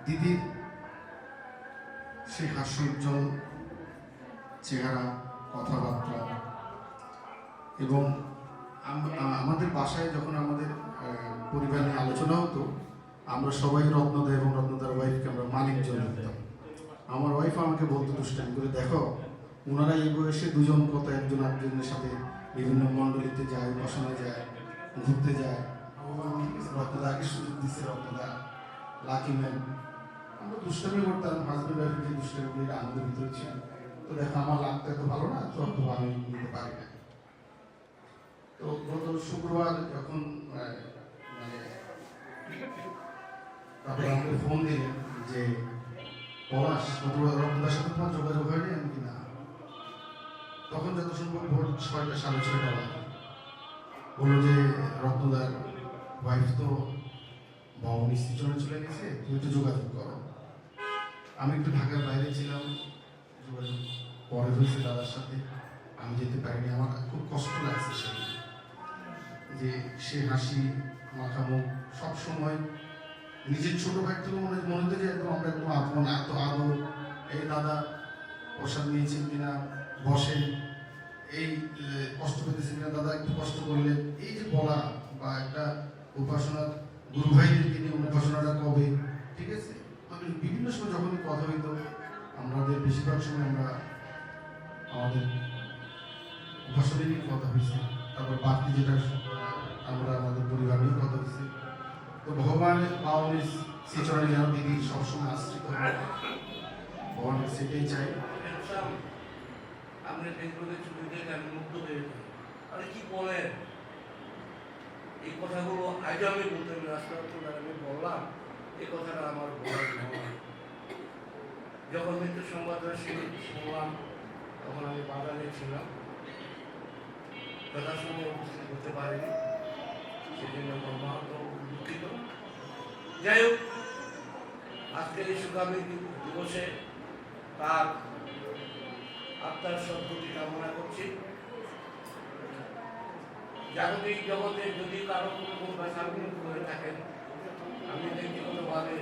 দিদির সেই হাস্যোজ্জ্বল চেহারা, কথাবার্তা এবং আমাদের বাসায় যখন আমাদের পরিবার নিয়ে আলোচনা হতো, আমরা সবাই রত্নদা এবং রত্নদার ওয়াইফকে আমরা মালিক জন দিতাম। আমার ওয়াইফ আমাকে বলতো দুষ্টামি করে, দেখো ওনারা এই বয়সে দুজন কত একজন আরেকজনের সাথে বিভিন্ন মণ্ডলীতে যায়, উপাসনায় যায়, ঘুরতে যায়। রত্নদাকে সুযোগ দিচ্ছে, রত্নদা লাকি ম্যান। আমরা দুষ্টামি করতাম, হাজব্যান্ড ওয়াইফের যে দুষ্টামি আমাদের ভিতরে ছিল। তো দেখো আমার লাগতে এত ভালো না, তো অত আমি নিতে পারি না। তো গত শুক্রবার যখন মানে তারপরে আমাকে ফোন দিলেন যে পলাশ রত্নদার সাথে তোমার যোগাযোগ হয়নি, আমি কি না। তখন যত সম্ভব ভোর 6টা সাড়ে 6টা বাজে বললো যে রত্নদার ওয়াইফ তো ভবনী স্টেশনে চলে গেছে, তুমি একটু যোগাযোগ করো। আমি একটু ঢাকার বাইরে ছিলাম, যোগাযোগ পরে হয়েছে দাদার সাথে, আমি যেতে পারিনি। আমার খুব কষ্ট লাগছে সেই যে সে হাসি মাখা মুখ সবসময় নিজের ছোট ভাই থেকে মনে হতো যে একদম আমরা একদম আপন, এত আদর। এই দাদা প্রসাদ নিয়েছেন কিনা, বসেন, এই কষ্ট পেতেছেন কিনা, দাদা একটু কষ্ট করলেন, এই যে বলা বা একটা উপাসনার গুরু ভাইদেরকে নিয়ে উপাসনাটা কবে, ঠিক আছে। আমি বিভিন্ন সময় যখনই কথা হইতো, আমাদের বেশিরভাগ সময় আমরা আমাদের উপাসনা নিয়ে কথা হয়েছে। তারপর বাকি যেটা আমরা আমাদের পরিবার নিয়ে কথা হয়েছে। তো ভগবানের পাওয়ারের শ্রীচরণে যেন দিদি সবসময় আশ্রিত হয়, ভগবানের সেটাই চাই। আপনি ফেসবুকে ছবি দেখে আমি মুগ্ধ হয়ে যাই। আরে কি বলেন, এই কথাগুলো আজ আমি বলতে আমি আমি বললাম, এই কথাটা আমার বলার নয়। যখন মৃত্যু সংবাদটা শুনলাম তখন আমি বাগানে ছিলাম, যথাসময়ে উপস্থিত হতে পারিনি, সেজন্য মর্মাহত দুঃখিত। যাই হোক, আজকের এই সুগামী দিবসে তার আত্মার সদ্গতি কামনা করছি। জাগতিক জগতে যদি কারো কোনো সার্বজনীন করে থাকেন, আমি ব্যক্তিগতভাবে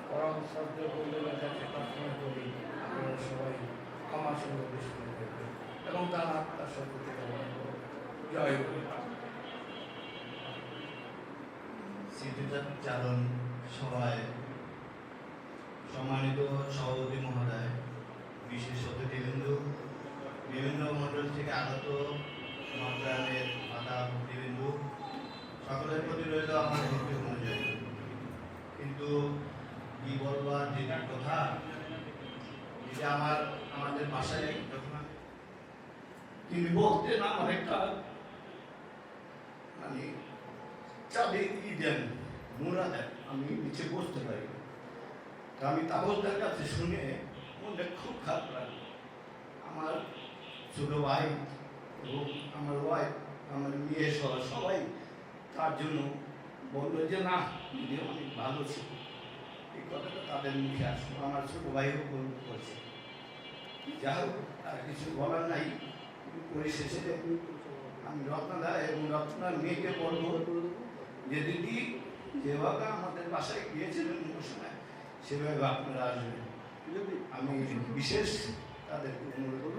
পরম শ্রদ্ধা বন্ধুদের কাছে প্রার্থনা করি আপনারা সবাই ক্ষমা সুন্দর দৃষ্টি দেখবেন এবং তার আত্মার সদ্গতি কামনা করুন। জয় গুরু। স্মৃতিচারণ সভায় সম্মানিত সভাপতি মহোদয়, বিশেষ অতিথিবৃন্দ, বিভিন্ন মণ্ডল থেকে আগত মন্ত্রণালয়ের মাতা ভক্তিবৃন্দ, সকলের প্রতি রইল আমার ভক্তি অনুযায়ী। কিন্তু কি বলবার যেটার কথা, যেটা আমাদের ভাষায় যখন তিনি বলতেন, আমার একটা মানে চাবি দেন, মোড়া দেন, আমি নিচে বসতে পারি। তা আমি তাবলদার কাছে শুনে মনটা খুব খারাপ লাগলো। আমার ছোট ভাই এবং আমার ওয়াইফ, আমার মেয়ে সহ সবাই তার জন্য বললো যে না, দিদি অনেক ভালো ছিল। এই কথাটা তাদের মুখে আসলো, আমার ছোট ভাইও করছে। যা হোক, আর কিছু বলার নাই। পরিশেষে আমি রত্নদা এবং রত্নার মেয়েকে বলবো যে দিদি যেভাবে আমাদের বাসায় গিয়েছিলেন ঘোষণায়, সেভাবে আপনারা আসবেন। আমি বিশেষ তাদেরকে অনুরোধ করব।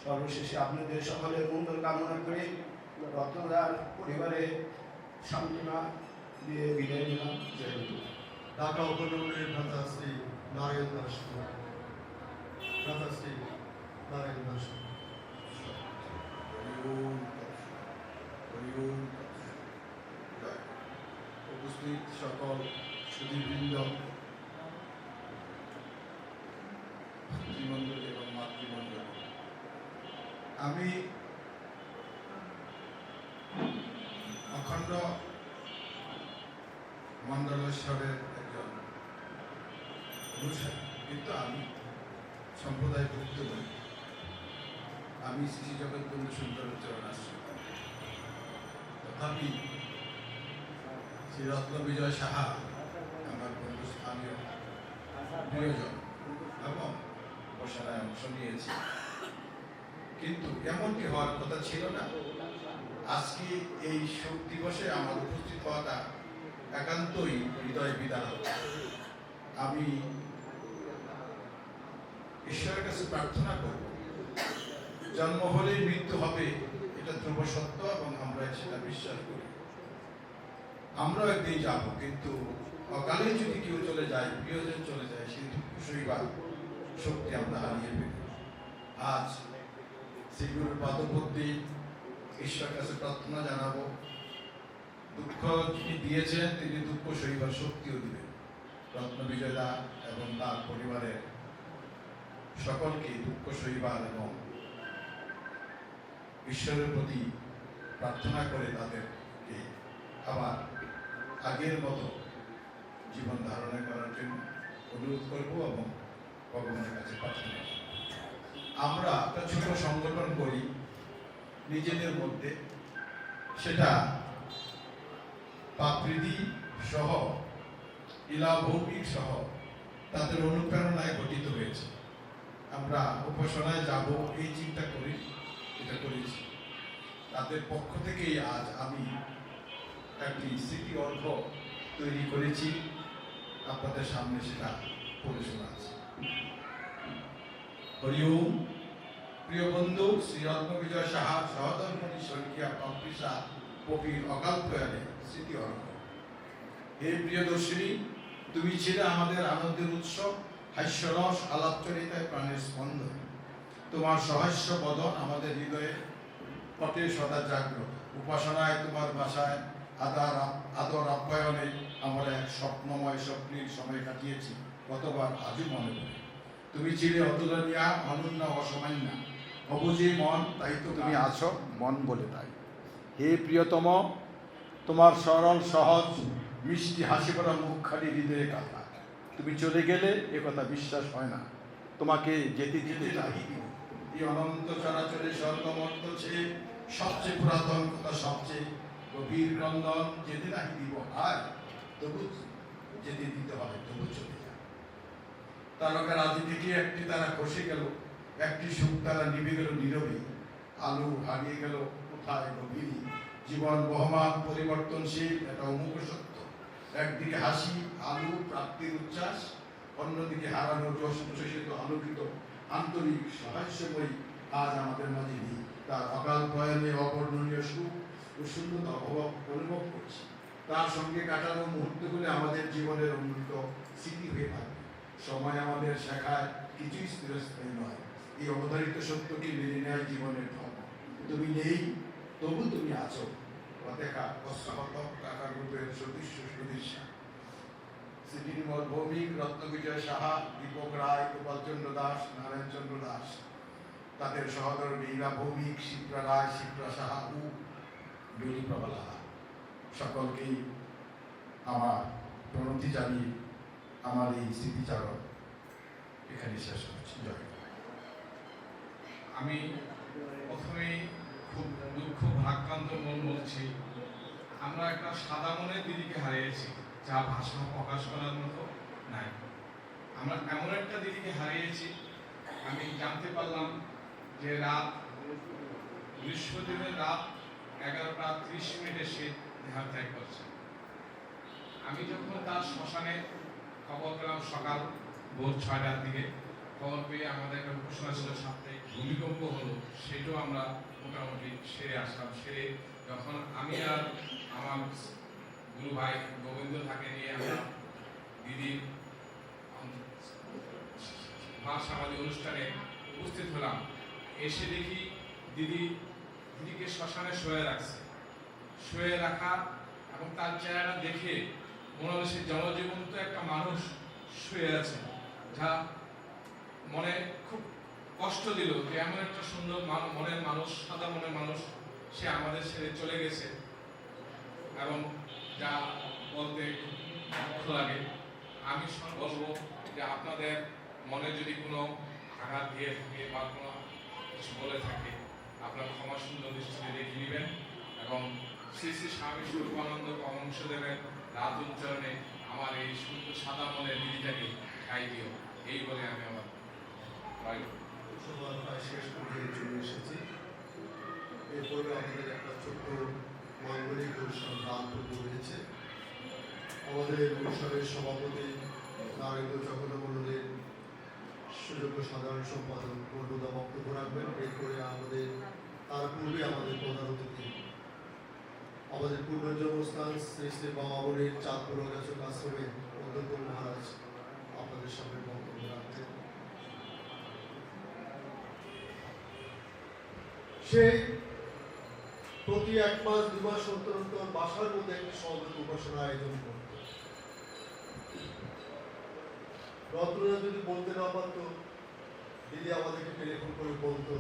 সর্বশেষে আপনাদের সকলের মঙ্গল কামনা করে রত্নদার পরিবারে সান্ত্বনা দিয়ে বিদায় নিলাম। জয় গুরু। ঢাকা উপনগরের ভ্রাতাশ্রী নারায়ণ দাস, ভ্রাতাশ্রী নারায়ণ দাস। উপস্থিত সকল সুধীবৃন্দ, পিতৃমণ্ডল এবং মাতৃমণ্ডল, আমি অখণ্ড মণ্ডলেশ্বরের একজন অনুসারী, কিন্তু আমি সম্প্রদায়ভুক্ত নই। আমি শ্রী জগৎবন্ধু সুন্দরের চরণ আশ্রিত। তথাপি শ্রী রত্ন বিজয় সাহা, আমার বন্ধু স্থানীয় প্রিয়জন এবং উপাসনায় অংশ নিয়েছি, কিন্তু এমনটি হওয়ার কথা ছিল না। আজকে এই শোক দিবসে আমার উপস্থিত হওয়াটা একান্তই হৃদয় বিদারক। আমি ঈশ্বরের কাছে প্রার্থনা করব, জন্ম হলেই মৃত্যু হবে এটা ধ্রুব সত্য এবং আমরা সেটা বিশ্বাস করি। আমরাও একদিন যাব, কিন্তু অকালে যদি কেউ চলে যায়, প্রিয়জন চলে যায়, সেই দুঃখ সইবার শক্তি আমরা হারিয়ে ফেলি। আজ শ্রীগুরুর পাদপদ্মে ঈশ্বরের কাছে প্রার্থনা জানাবো, দুঃখ যিনি দিয়েছেন তিনি দুঃখ সইবার শক্তিও দিবেন। রত্ন বিজয়দা এবং তার পরিবারের সকলকে দুঃখ সইবার এবং ঈশ্বরের প্রতি প্রার্থনা করে তাদেরকে আবার আগের মতো জীবন ধারণা করার জন্য অনুরোধ করব এবং ভগবানের কাছে প্রার্থনা করব। আমরা একটা ছোট সংগঠন করি নিজেদের মধ্যে, সেটা পাপৃদি সহ ইলাভৌমিক সহ তাদের অনুপ্রেরণায় গঠিত হয়েছে। আমরা উপাসনায় যাব এই চিন্তা করি, এটা করেছি। তাদের পক্ষ থেকেই আজ আমি একটি স্মৃতি অর্ঘ তৈরি করেছি, আপনাদের সামনে সেটা পড়ে শোনাচ্ছি। হরি ওম। প্রিয় বন্ধু শ্রী রত্ন বিজয় সাহা সহধর্মণী স্বর্গীয় কম্পিসা কবির অকাল প্রয়াণে স্মৃতি অর্ঘ। হে প্রিয়দর্শিনী, তুমি ছিলে আমাদের আনন্দের উৎস, হাস্যরস আলাপচরিতায় প্রাণের স্পন্দন। তোমার সহাস্য বদন আমাদের হৃদয়ে পটে সদা জাগ্রত। উপাসনায় তোমার বাসায় আদর আপ্যায়নে আমরা এক স্বপ্নময় স্বপ্নের সময় কাটিয়েছি, কতবার আজও মনে পড়ে। তুমি ছিলে অতুলনীয়া, অনন্য, অসামান্য, অবুঝে মন, তাই তো তুমি আছো মন বলে তাই। হে প্রিয়তম, তোমার সরল সহজ মিষ্টি হাসি ভরা মুখখানি হৃদয়ে কাঁথা। তুমি চলে গেলে এ কথা বিশ্বাস হয় না, তোমাকে যেতে যেতে চাই। এই অনন্ত চরাচরে স্বর্গমর্ত ছেয়ে সবচেয়ে পুরাতন কথা, সবচেয়ে গভীর ক্রন্দন, যেতে নাহি দিব আর তবু যেতে দিতে হয়, তবু চলে যায়। তারকা রাজি থেকে একটি তারা খসে গেল, একটি সুখ তারা নিভে গেল নীরবে। আলো হারিয়ে গেল কোথায় গভীরে। জীবন বহমান পরিবর্তনশীল, এটা অমুক সত্য। একদিকে হাসি আলো প্রাপ্তির উচ্ছ্বাস, অন্যদিকে হারানো রসিত আলোকিত আন্তরিক সহাস্যময়ী আজ আমাদের মাঝে নেই। তার অকাল প্রয়াণে অবর্ণনীয় সুখ ও শূন্যতা অনুভব করছি। তার সঙ্গে কাটানো মুহূর্তগুলি আমাদের জীবনের অমূল্য স্মৃতি হয়ে থাকবে। সময় আমাদের শেখায় কিছুই স্থিরস্থায়ী নয়, এই অবধারিত সত্যকে মেনে নেয় জীবনের ধর্ম। তুমি নেই তবু তুমি আছো, অদেখা অস্বাহত টাকার রূপের সদৃশ্য সদৃশ্যা। শ্রীনির্মল ভৌমিক, রত্ন বিজয় সাহা, দীপক রায়, গোপালচন্দ্র দাস, নারায়ণচন্দ্র দাস, তাদের সহধর্মী ইরা ভৌমিক, শিপ্রা রায়, শিপ্রা সাহা ও বেলি প্রবালা, সকলকেই আমার প্রণতি জানিয়ে আমার এই স্মৃতিচারণ এখানে শেষ করছি। জয়। আমি প্রথমেই খুব দুঃখ ভারাক্রান্ত মন বলছি, আমরা একটা সাদা মনের দিদিকে হারিয়েছি, যা ভাষা প্রকাশ করার মতো নাই। আমরা এমন একটা দিদিকে হারিয়েছি, আমি জানতে পারলাম যে রাত বৃহস্পতিবার রাত 11:30 সে দেহাত্যাগ করছে। আমি যখন তার শ্মশানে খবর পেলাম সকাল ভোর 6টার দিকে, খবর পেয়ে আমাদের একটা ঘোষণা ছিল সাপ্তাহিক ভূমিকম্প হলো, সেটাও আমরা মোটামুটি সেরে আসলাম। সেরে যখন আমি আর আমার গুরু ভাই গোবিন্দ থাকে নিয়ে আমরা দিদির সমাধি অনুষ্ঠানে উপস্থিত হলাম, এসে দেখি দিদিকে শ্মশানে শুয়ে রাখছে। শুয়ে রাখা এবং তার চেহারা দেখে মনে হলো সে জনজীবন্ত একটা মানুষ শুয়ে আছে, যা মনে খুব কষ্ট দিল যে এমন একটা সুন্দর মনের মানুষ, সাদা মনের মানুষ, সে আমাদের ছেড়ে চলে গেছে। এবং যা বলতে দুঃখ লাগে, আমি বলবো যে আপনাদের মনে যদি কোনো আঘাত দিয়ে থাকে বা কোনো কিছু বলে থাকে, আপনার ক্ষমা সুন্দর দৃষ্টিতে দেখে নেবেন এবং শ্রী শ্রী স্বামী স্বরূপানন্দ পরমহংসদেবের রাত উচ্চারণে আমার এই সুন্দর সাদা মনের দিদিটাকে ঠাঁই দিও, এই বলে আমি আমার বাড়ি সবার প্রায় শেষ পর্যায়ে চলে এসেছি। এরপরে আমাদের একটা ছোট্ট মাঙ্গলিক অনুষ্ঠান গান পর্ব রয়েছে। আমাদের অনুষ্ঠানের সভাপতি নারায়ণ জগন্নাথের সুযোগ্য সাধারণ সম্পাদক বন্ধুদা বক্তব্য রাখবেন। এরপরে আমাদের তার পূর্বে আমাদের প্রধান অতিথি আমাদের পূর্বজন্মস্থান শ্রী শ্রী বাবামণির চাঁদপুর গাছক আশ্রমে অধ্যক্ষ মহারাজ আপনাদের সামনে বক্তব্য রাখবেন। সেই প্রতি 1 মাস 2 মাস অন্তর অন্তর বাসার মধ্যে একটি সমবেত উপাসনা আয়োজন করত। রত্নরা যদি বলতে না পারত, দিদি আমাদেরকে টেলিফোন করে বলতো,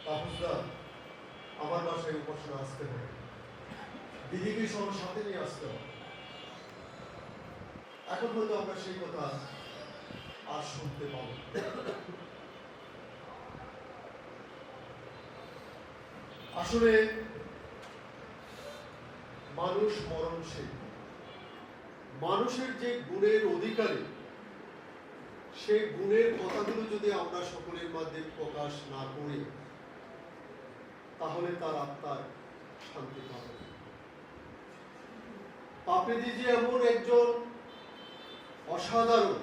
তাপসদা আমার বাসায় উপাসনা আসতে হবে, দিদিকে সবার সাথে নিয়ে আসতে হবে। এখন হয়তো আমরা সেই কথা আর শুনতে পাবো। আসলে মানুষ মরণশীল, মানুষের যে গুণের অধিকারী, সেই গুণের কথাগুলো যদি আমরা সকলের মধ্যে প্রকাশ না করি, তাহলে তার আত্মার শান্তি পাবে। পাপড়িদি যে এমন একজন অসাধারণ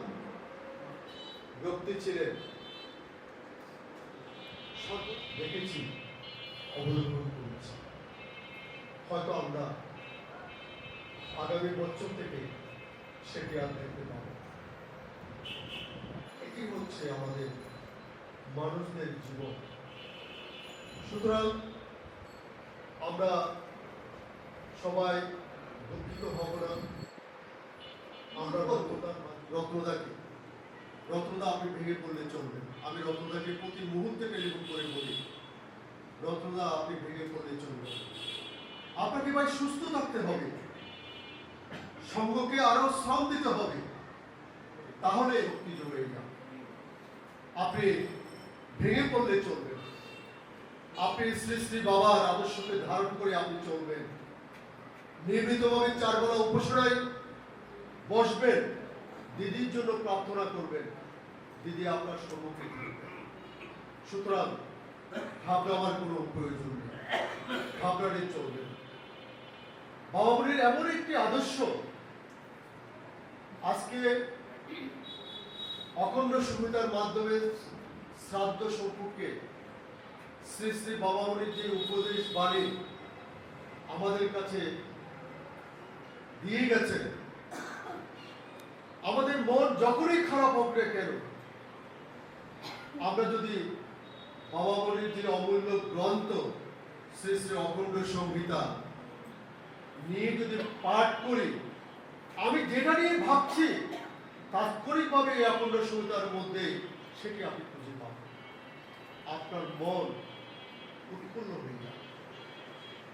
ব্যক্তি ছিলেন, দেখেছি, অবলম্বন করেছি। হয়তো আমরা আগামী বছর থেকে সেটি আর দেখতে পাব। এটি হচ্ছে আমাদের মানুষদের জীবন। সুতরাং আমরা সবাই দুঃখিত হব না। আমরা রত্নদা আপনি ভেঙে পড়লে চলবে। আমি রত্নদাকে প্রতি মুহূর্তে টেলিফোন করে বলি, রত্নদা আপনি ভেঙে পড়লে চলবে। আপনাকে ভাই সুস্থ থাকতে হবে, সঙ্গকে আরো শ্রম দিতে হবে, তাহলে মুক্তি জমে যাবে। আপনি ভেঙে পড়লে চলবে। আপনি শ্রী শ্রী বাবার আদর্শকে ধারণ করে আপনি চলবেন। নিয়মিতভাবে 4 বেলা উপাসনায় বসবেন, দিদির জন্য প্রার্থনা করবেন, দিদি আপনার সম্মুখে থাকবেন। সুতরাং ঘাবড়াবার কোনো প্রয়োজন নেই, ঘাবড়ালে চলবে না। বাবামণির এমন একটি আদর্শ আজকে অখণ্ড সুবিধার মাধ্যমে শ্রাদ্ধ সম্পর্কে শ্রী শ্রী বাবামণির যে উপদেশ বাণী আমাদের কাছে দিয়ে গেছেন, আমাদের মন যখনই খারাপ হোক না কেন, আমরা যদি বাবামণির যে অমূল্য গ্রন্থ শ্রী শ্রী অখণ্ড সংহিতা নিয়ে যদি পাঠ করি, আমি যেটা নিয়ে ভাবছি তাৎক্ষণিকভাবে এই অখণ্ড সংহিতার মধ্যে সেটি আপনি খুঁজে পাবেন। আপনার মন উৎপন্ন হয়ে যাবে।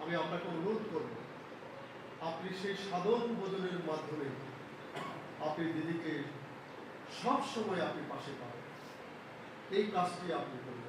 আমি আপনাকে অনুরোধ করব, আপনি সেই সাধন বোধনের মাধ্যমে আপনি দিদিকে সব সময় আপনি পাশে পাবেন। এই কাজটি আপনি করবেন।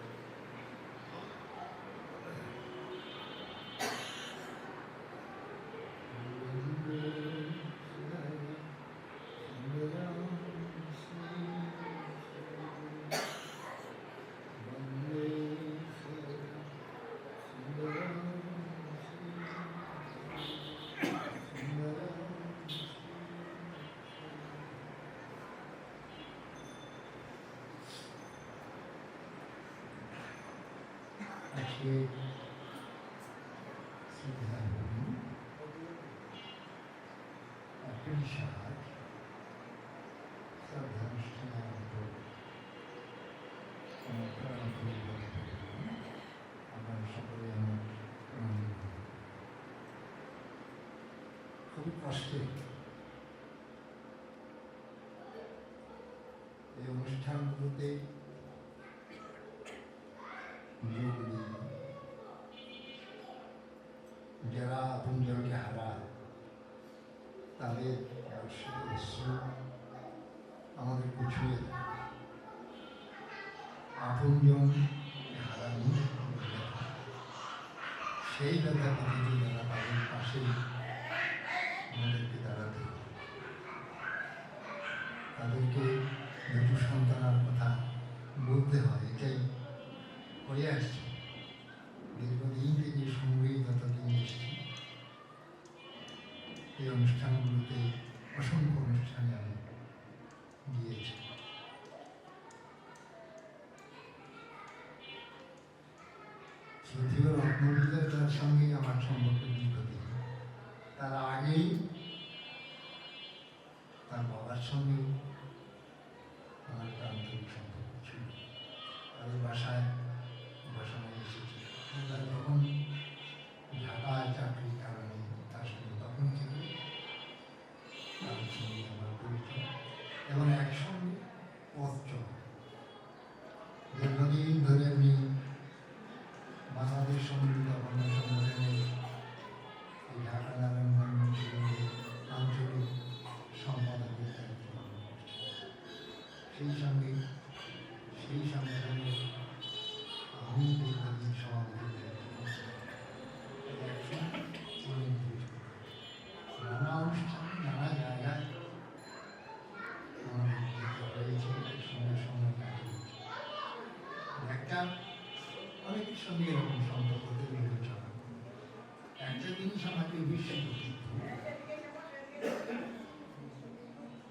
আজকে খুবই কষ্টে এই অনুষ্ঠানগুলোতে যোগ দিই। যারা আপনজনকে হারায় তাদের অশ্রু আমাদের ছুঁয়ে দেয়। আপনজন হারানো সেই ব্যথা থেকে যারা তাদের পাশে আমাদেরকে দাঁড়াতে, তাদেরকে যদিও রত্নবিদ্যার সঙ্গে আমার সম্পর্ক দীর্ঘদিন, তার আগেই তার বাবার সঙ্গে আমার একটা আন্তরিক সম্পর্ক ছিল। তাদের বাসায় বসানো এসেছি, তার যখন ঢাকায় চাকরির কারণে তার সঙ্গে তখন থেকে তার সঙ্গে আমার পরিচয় এবং একসঙ্গে পথ চলা। দীর্ঘদিন ধরে আমি বাংলাদেশ সম্মিলিত কন্যা সংগঠনের এই ঢাকা নারায়ণগঞ্জ অঞ্চলের আঞ্চলিক সম্পাদকের দায়িত্ব পালন করছি। সেই সঙ্গে সেই সংগঠনে আমি দীর্ঘদিন সভাপতির দায়িত্ব করছি। নানা অনুষ্ঠানে নানা জায়গায় আমাদের যেতে হয়েছে, সময় সময় কাটিয়েছে। একটা অনেকের সঙ্গে এরকম সম্পর্ক তৈরি হয়েছে। একটা জিনিস আমাকে বিস্মিত করত,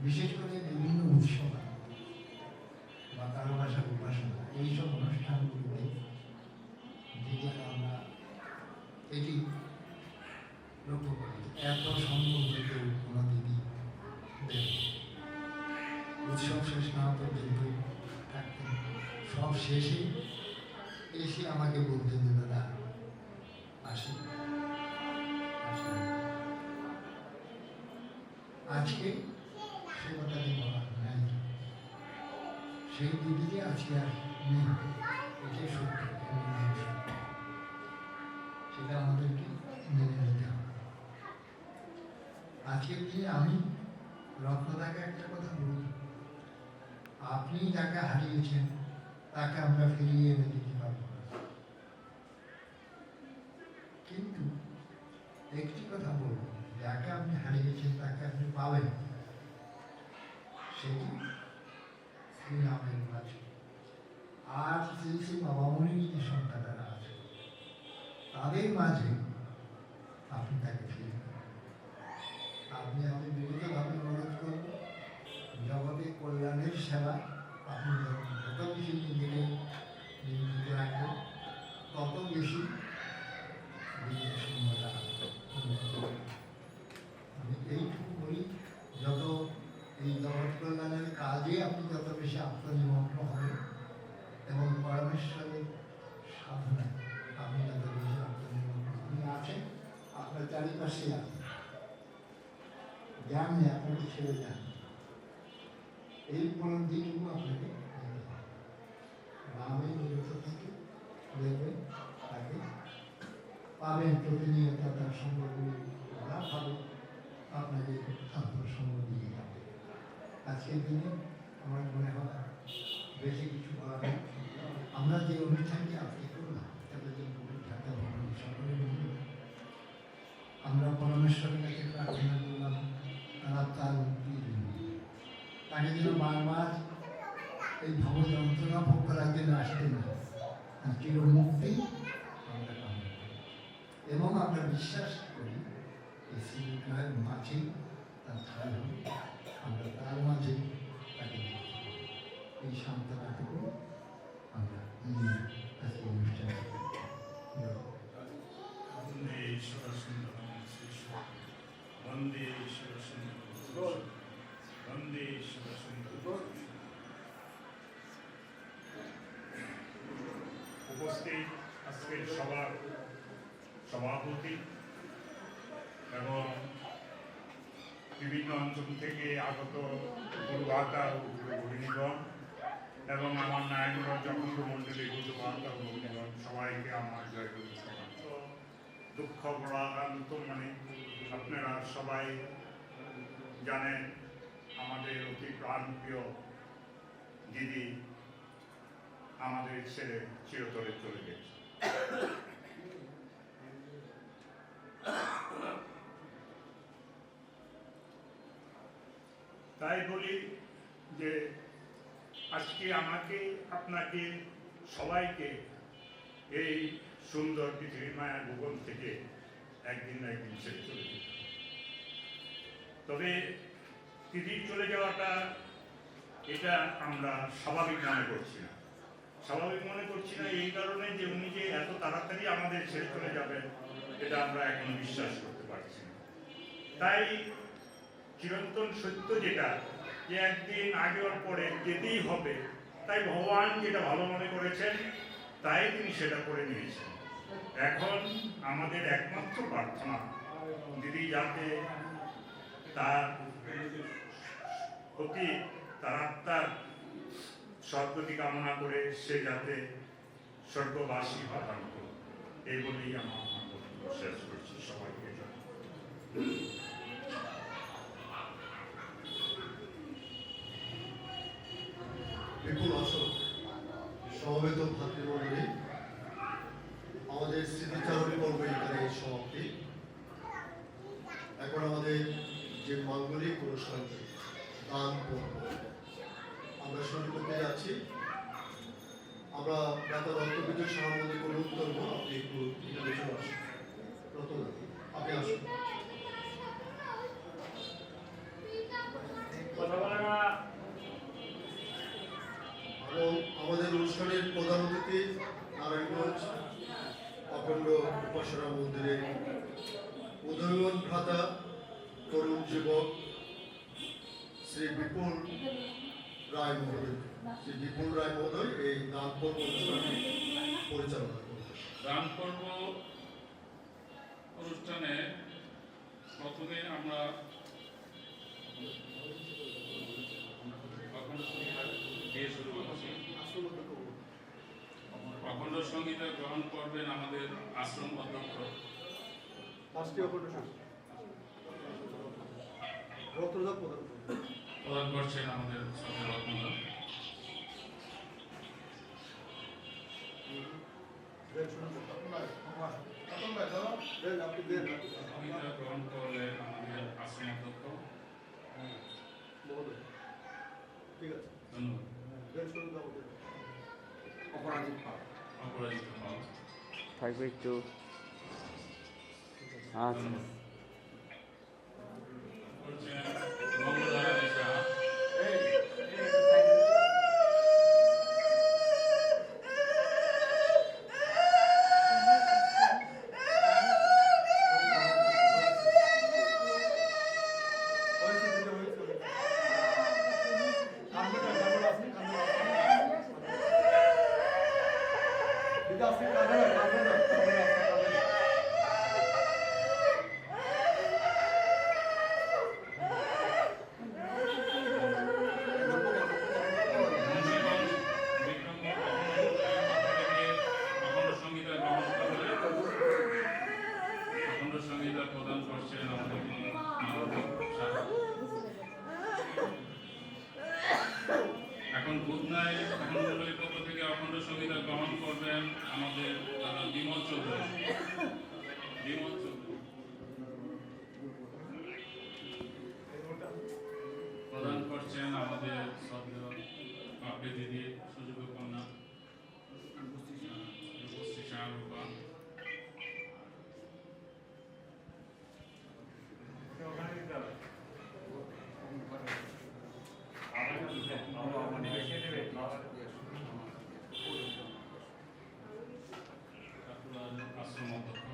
বিশেষ করে বিভিন্ন উৎসব বা কারো ভাষার উপাসনা, এইসব অনুষ্ঠানগুলিতে যেটা আমরা এটি লক্ষ্য করি, এত সম্পর্ক কেউ কোনো দিনই দেবে। উৎসব শেষ না পর্যন্ত থাকতেন, সব শেষে এসে আমাকে বলতেন যে দাদা আসি। আজকে সে কথাটি বলা নাই, সেই দিদি যে আজকে আর নেই, এটাই সত্য, সেটা আমাদেরকে মেনে নিতে হবে। আজকের দিনে আমি রত্নদাকে একটা কথা বলি, আপনি যাকে হারিয়েছেন তাকে আমরা ফিরিয়ে এনে দিতে পারব না, কিন্তু একটি কথা বলব, যাকে আপনি হারিয়েছেন তাকে আপনি পাবেন, সেটি শ্রীরামের মাঝে। আর সেই বাবা মনির যে সন্তানেরা আছে তাদের মাঝে আপনি তাকে ফিরে পাবেন। আপনি আমি বিগতভাবে অনুরোধ করব, জগতের কল্যাণের সেবা আপনি যত বেশি নিজেকে নিয়োজিত রাখবেন, তত বেশি নিজের সম্মতা আমি এইটুকু বলি, যত এই জগৎ কল্যাণের কাজে আপনি যত বেশি আত্মনিমগ্ন হবেন এবং পরমেশ্বরের সাধনায় আপনি যত বেশি আত্মনিমগ্ন আপনি আছেন, আপনার চারিপাশে আছেন, জ্ঞান নেই, আপনাকে ছেড়ে যান, এই উপলব্ধিটুকু আপনাকে নামে নিরত থেকে দেখবেন তাকে পাবেন, প্রতিনিয়ত তার সঙ্গগুলি ভাবে আপনাকে আত্মসঙ্গ দিয়ে যাবে। আজকের দিনে আমার মনে হয় বেশি কিছু বলা নেই। আমরা যে অনুষ্ঠানটি আজকে করলাম তাদের জন্য ঢাকা ভবন সকলে মিলে আমরা পরমেশ্বরের কাছে প্রার্থনা করলাম, তারা তার মুক্তির জন্য, তাকে যেন বারবার এই ভব যন্ত্রণা ভোগ করার জন্য আসতে না, চিরমুক্তি আমরা কামনা করি এবং আমরা বিশ্বাস করি এই শ্রীবিগ্রহের মাঝেই তার ঠাই হবে, আমরা তার মাঝে তাকে দেখতে পাবো। এই সান্ত্বনাটুকু আমরা নিয়ে আজকে অনুষ্ঠান বন্দে ঈশ্বর সুন্দরম শ্রীশ্বর, বন্দে ঈশ্বর সুন্দরম, বন্দে ঈশ্বর সুন্দরম। উপস্থিত আজকের সভার সভাপতি এবং বিভিন্ন অঞ্চল থেকে আগত গুরুভাতা ও গুরুভগিনীগণ এবং আমার নারায়ণগঞ্জ অখণ্ড মণ্ডলীর গুরুভাতা ও গুরুভগিনীগণ, সবাইকে আমার জয় গুরু। দুঃখ বড়ান্ত মানে আপনারা সবাই জানেন আমাদের অতি প্রাণপ্রিয় দিদি আমাদের ছেড়ে চিরতরে চলে গেছে। তাই বলি যে আজকে আমাকে, আপনাকে, সবাইকে এই সুন্দর পৃথিবীর মায়া ভুবন থেকে একদিন না একদিন ছেড়ে চলে যেতে। তবে দিদির চলে যাওয়াটা এটা আমরা স্বাভাবিক মনে করছি না, স্বাভাবিক মনে করছি না এই কারণে যে উনি যে এত তাড়াতাড়ি আমাদের ছেড়ে চলে যাবেন এটা আমরা এখন বিশ্বাস করতে পারছি না। তাই চিরন্তন সত্য যেটা, যে একদিন আগে ওর পরে যেতেই হবে, তাই ভগবান যেটা ভালো মনে করেছেন তাই তিনি সেটা করে নিয়েছেন। এখন আমাদের একমাত্র প্রার্থনা দিদি যাতে তার প্রতি তার আত্মার সদ্গতি কামনা করে সে যাতে স্বর্গবাসী প্রদান করুন, এই বলেই আমার বক্তব্য শেষ করছি। সবাইকে জয়। বিপুল অশোক, সমবেত ভাতৃমণ্ডলী, আমাদের স্মৃতিচারণ পর্ব এখানে সমাপ্তি। এখন আমাদের যে মাঙ্গলিক অনুষ্ঠান দান পর্ব আমরা শুরু করতে যাচ্ছি। আমরা ডাক্তার রত্নবিজয় সভাপতি অনুরোধ করবো আপনি একটু এখানে চলে আসুন। রত্নদা আপনি আসুন। এবং আমাদের অনুষ্ঠানের প্রধান অতিথি নারায়ণগঞ্জ অখণ্ড উপাসনা মন্দিরের উদয়ন ভ্রাতা তরুণ যুবক শ্রী বিপুল রায় মহোদয়, এই দান পর্ব অনুষ্ঠানটি পরিচালনা করবেন। দান পর্ব অনুষ্ঠানে প্রথমে আমরা দিয়ে শুরু করছি। অখণ্ড সংগীতা গ্রহণ করবেন আমাদের আশ্রম অধ্যক্ষ প্রদান করছেন আমাদের রত্নদা। সংগীতা গ্রহণ করলেন আমাদের আশ্রম অধ্যক্ষ। ধন্যবাদ। অপরাজিত পাল থাকবে একটু। আচ্ছা এখন বুধনায় মন্ডলীর পক্ষ থেকে অখণ্ড সংগীতা গ্রহণ করবেন আমাদের বিমল চৌধুরী। প্রদান করছেন আমাদের শ্রদ্ধেয় বাপে দিদি সুযোগ্য কন্যা রূপশ্রী শাহরূপা। আশ্রম অধ্যক্ষ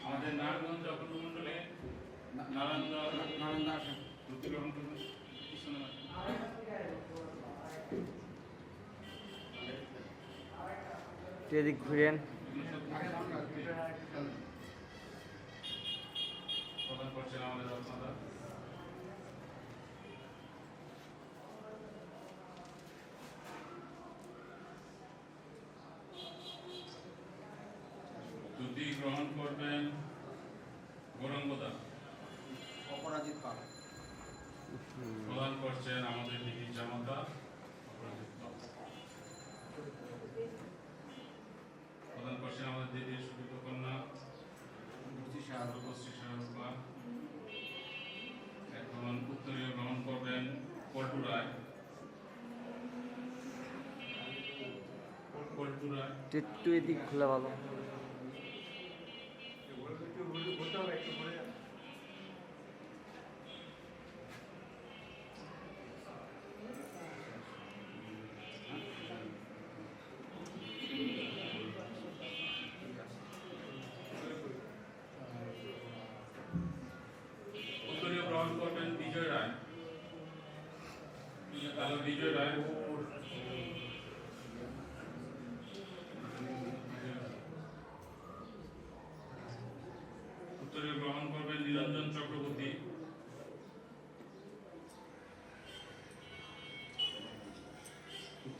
আমাদের নারায়ণগঞ্জ অখণ্ড মন্ডলে নারায়ণ দাস ধুতি গ্রহণ করবেন। এদিক ঘুরেন। প্রদান করছেন আমাদের রত্নদা। ধুতি গ্রহণ করবেন গৌরাঙ্গদা। অপরাজিত পাল প্রদান করছেন আমাদের দিদি জামাতা অপরাজিত পাল। প্রদান করছেন আমাদের দিদির সুযোগ্য কন্যা রূপশ্রী শাহরূপা। এখন উত্তরীয় গ্রহণ করবেন পল্টু রায়। একটু এদিক খোলা ভালো।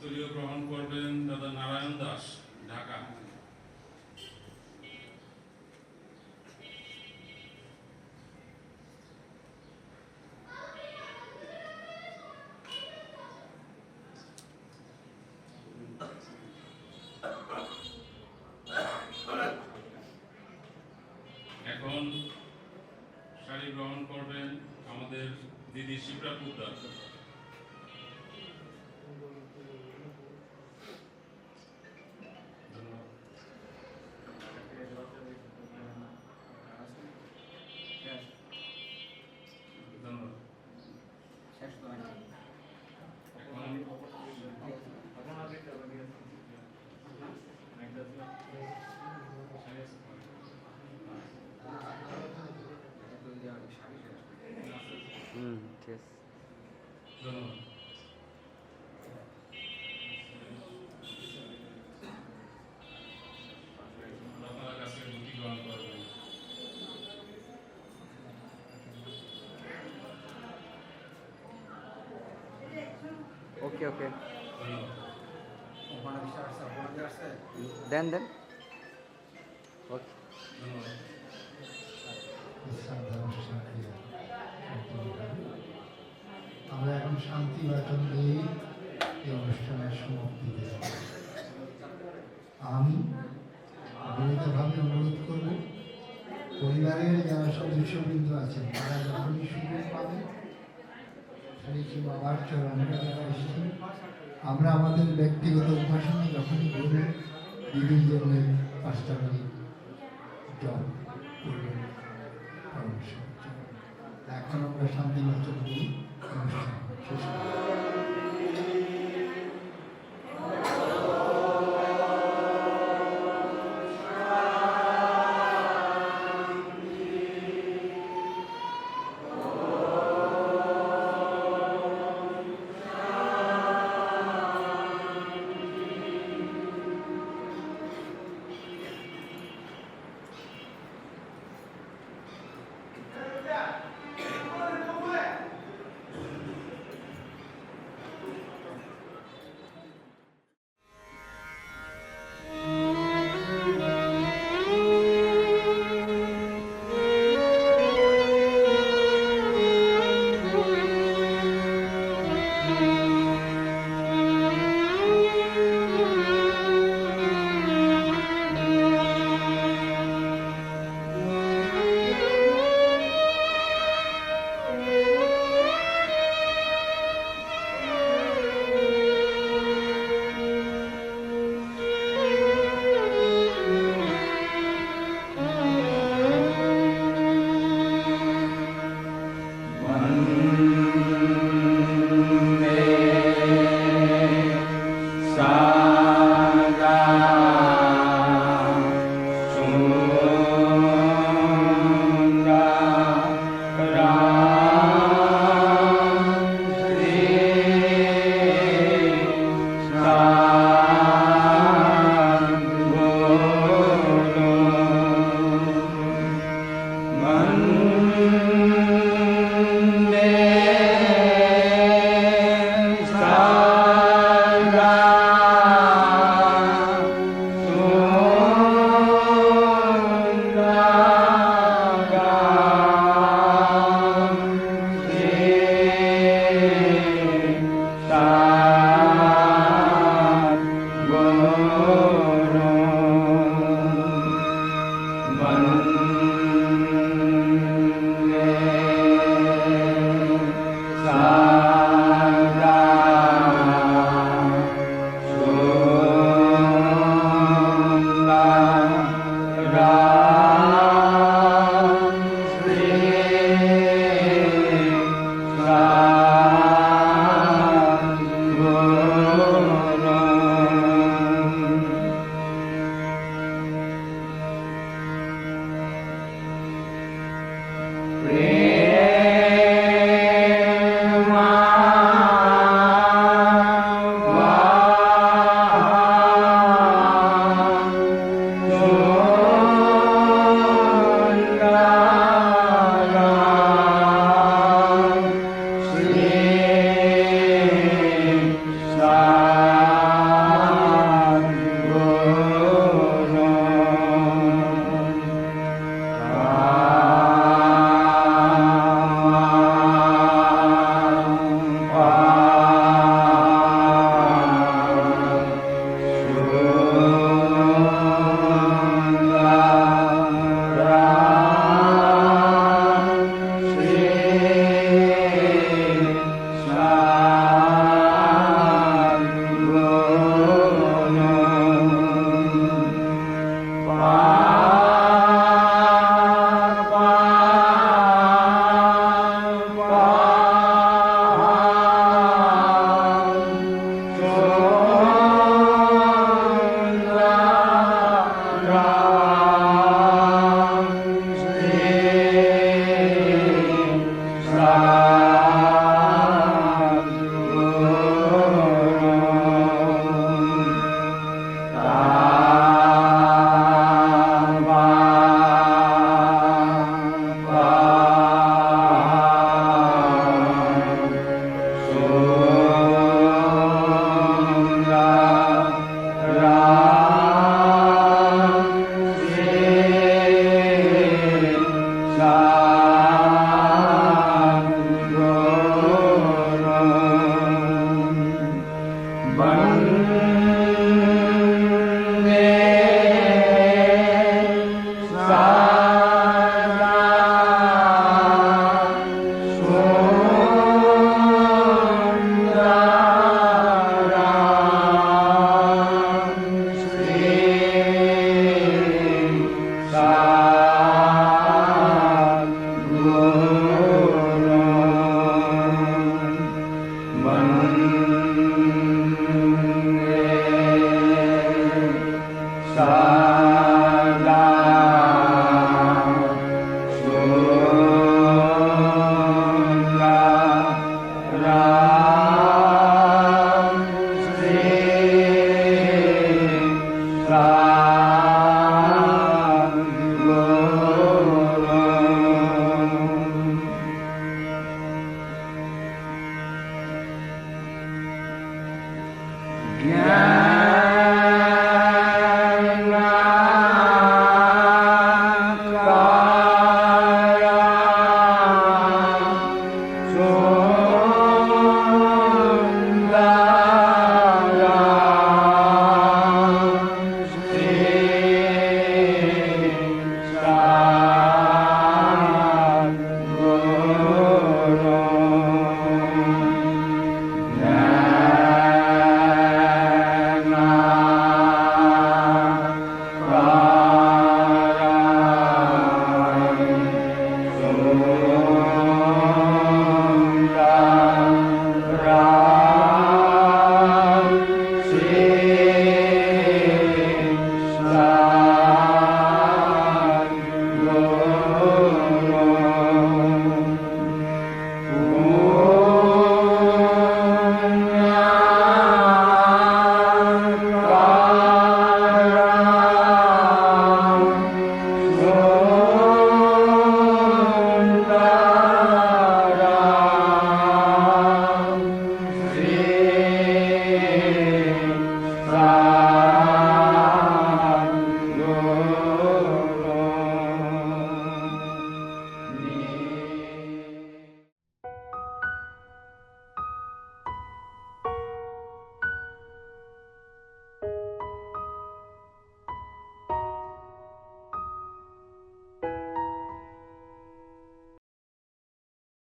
উত্তরীয় গ্রহণ করবেন দাদা নারায়ণ দাস, ঢাকা। এখন শাড়ি গ্রহণ করবেন আমাদের দিদি শিপ্রা পুদ্দার। ঠিক আছে। ধন্যবাদ। আপনার কাছে ধুতি গ্রহণ করবেন। ওকে ওকে, ধন্যবাদ। দেন দেন। ওকে, ধন্যবাদ। আমরা এখন শান্তি বাচন দিয়ে এই অনুষ্ঠানের সমাপ্তি দেব। আমি বিনীতভাবে অনুরোধ করব পরিবারের যারা সদস্যবৃন্দ আছেন তারা যখনই সুযোগ পাবে শ্রী বাবার চরণে যারা এসেছি আমরা আমাদের ব্যক্তিগত উপাসনা যখনই বলব দিদির জন্য 5টা মিনিট জপ করবেন। এখন আমরা শান্তি বাচন দিয়ে অনুষ্ঠান শেষ করব। Sa Sa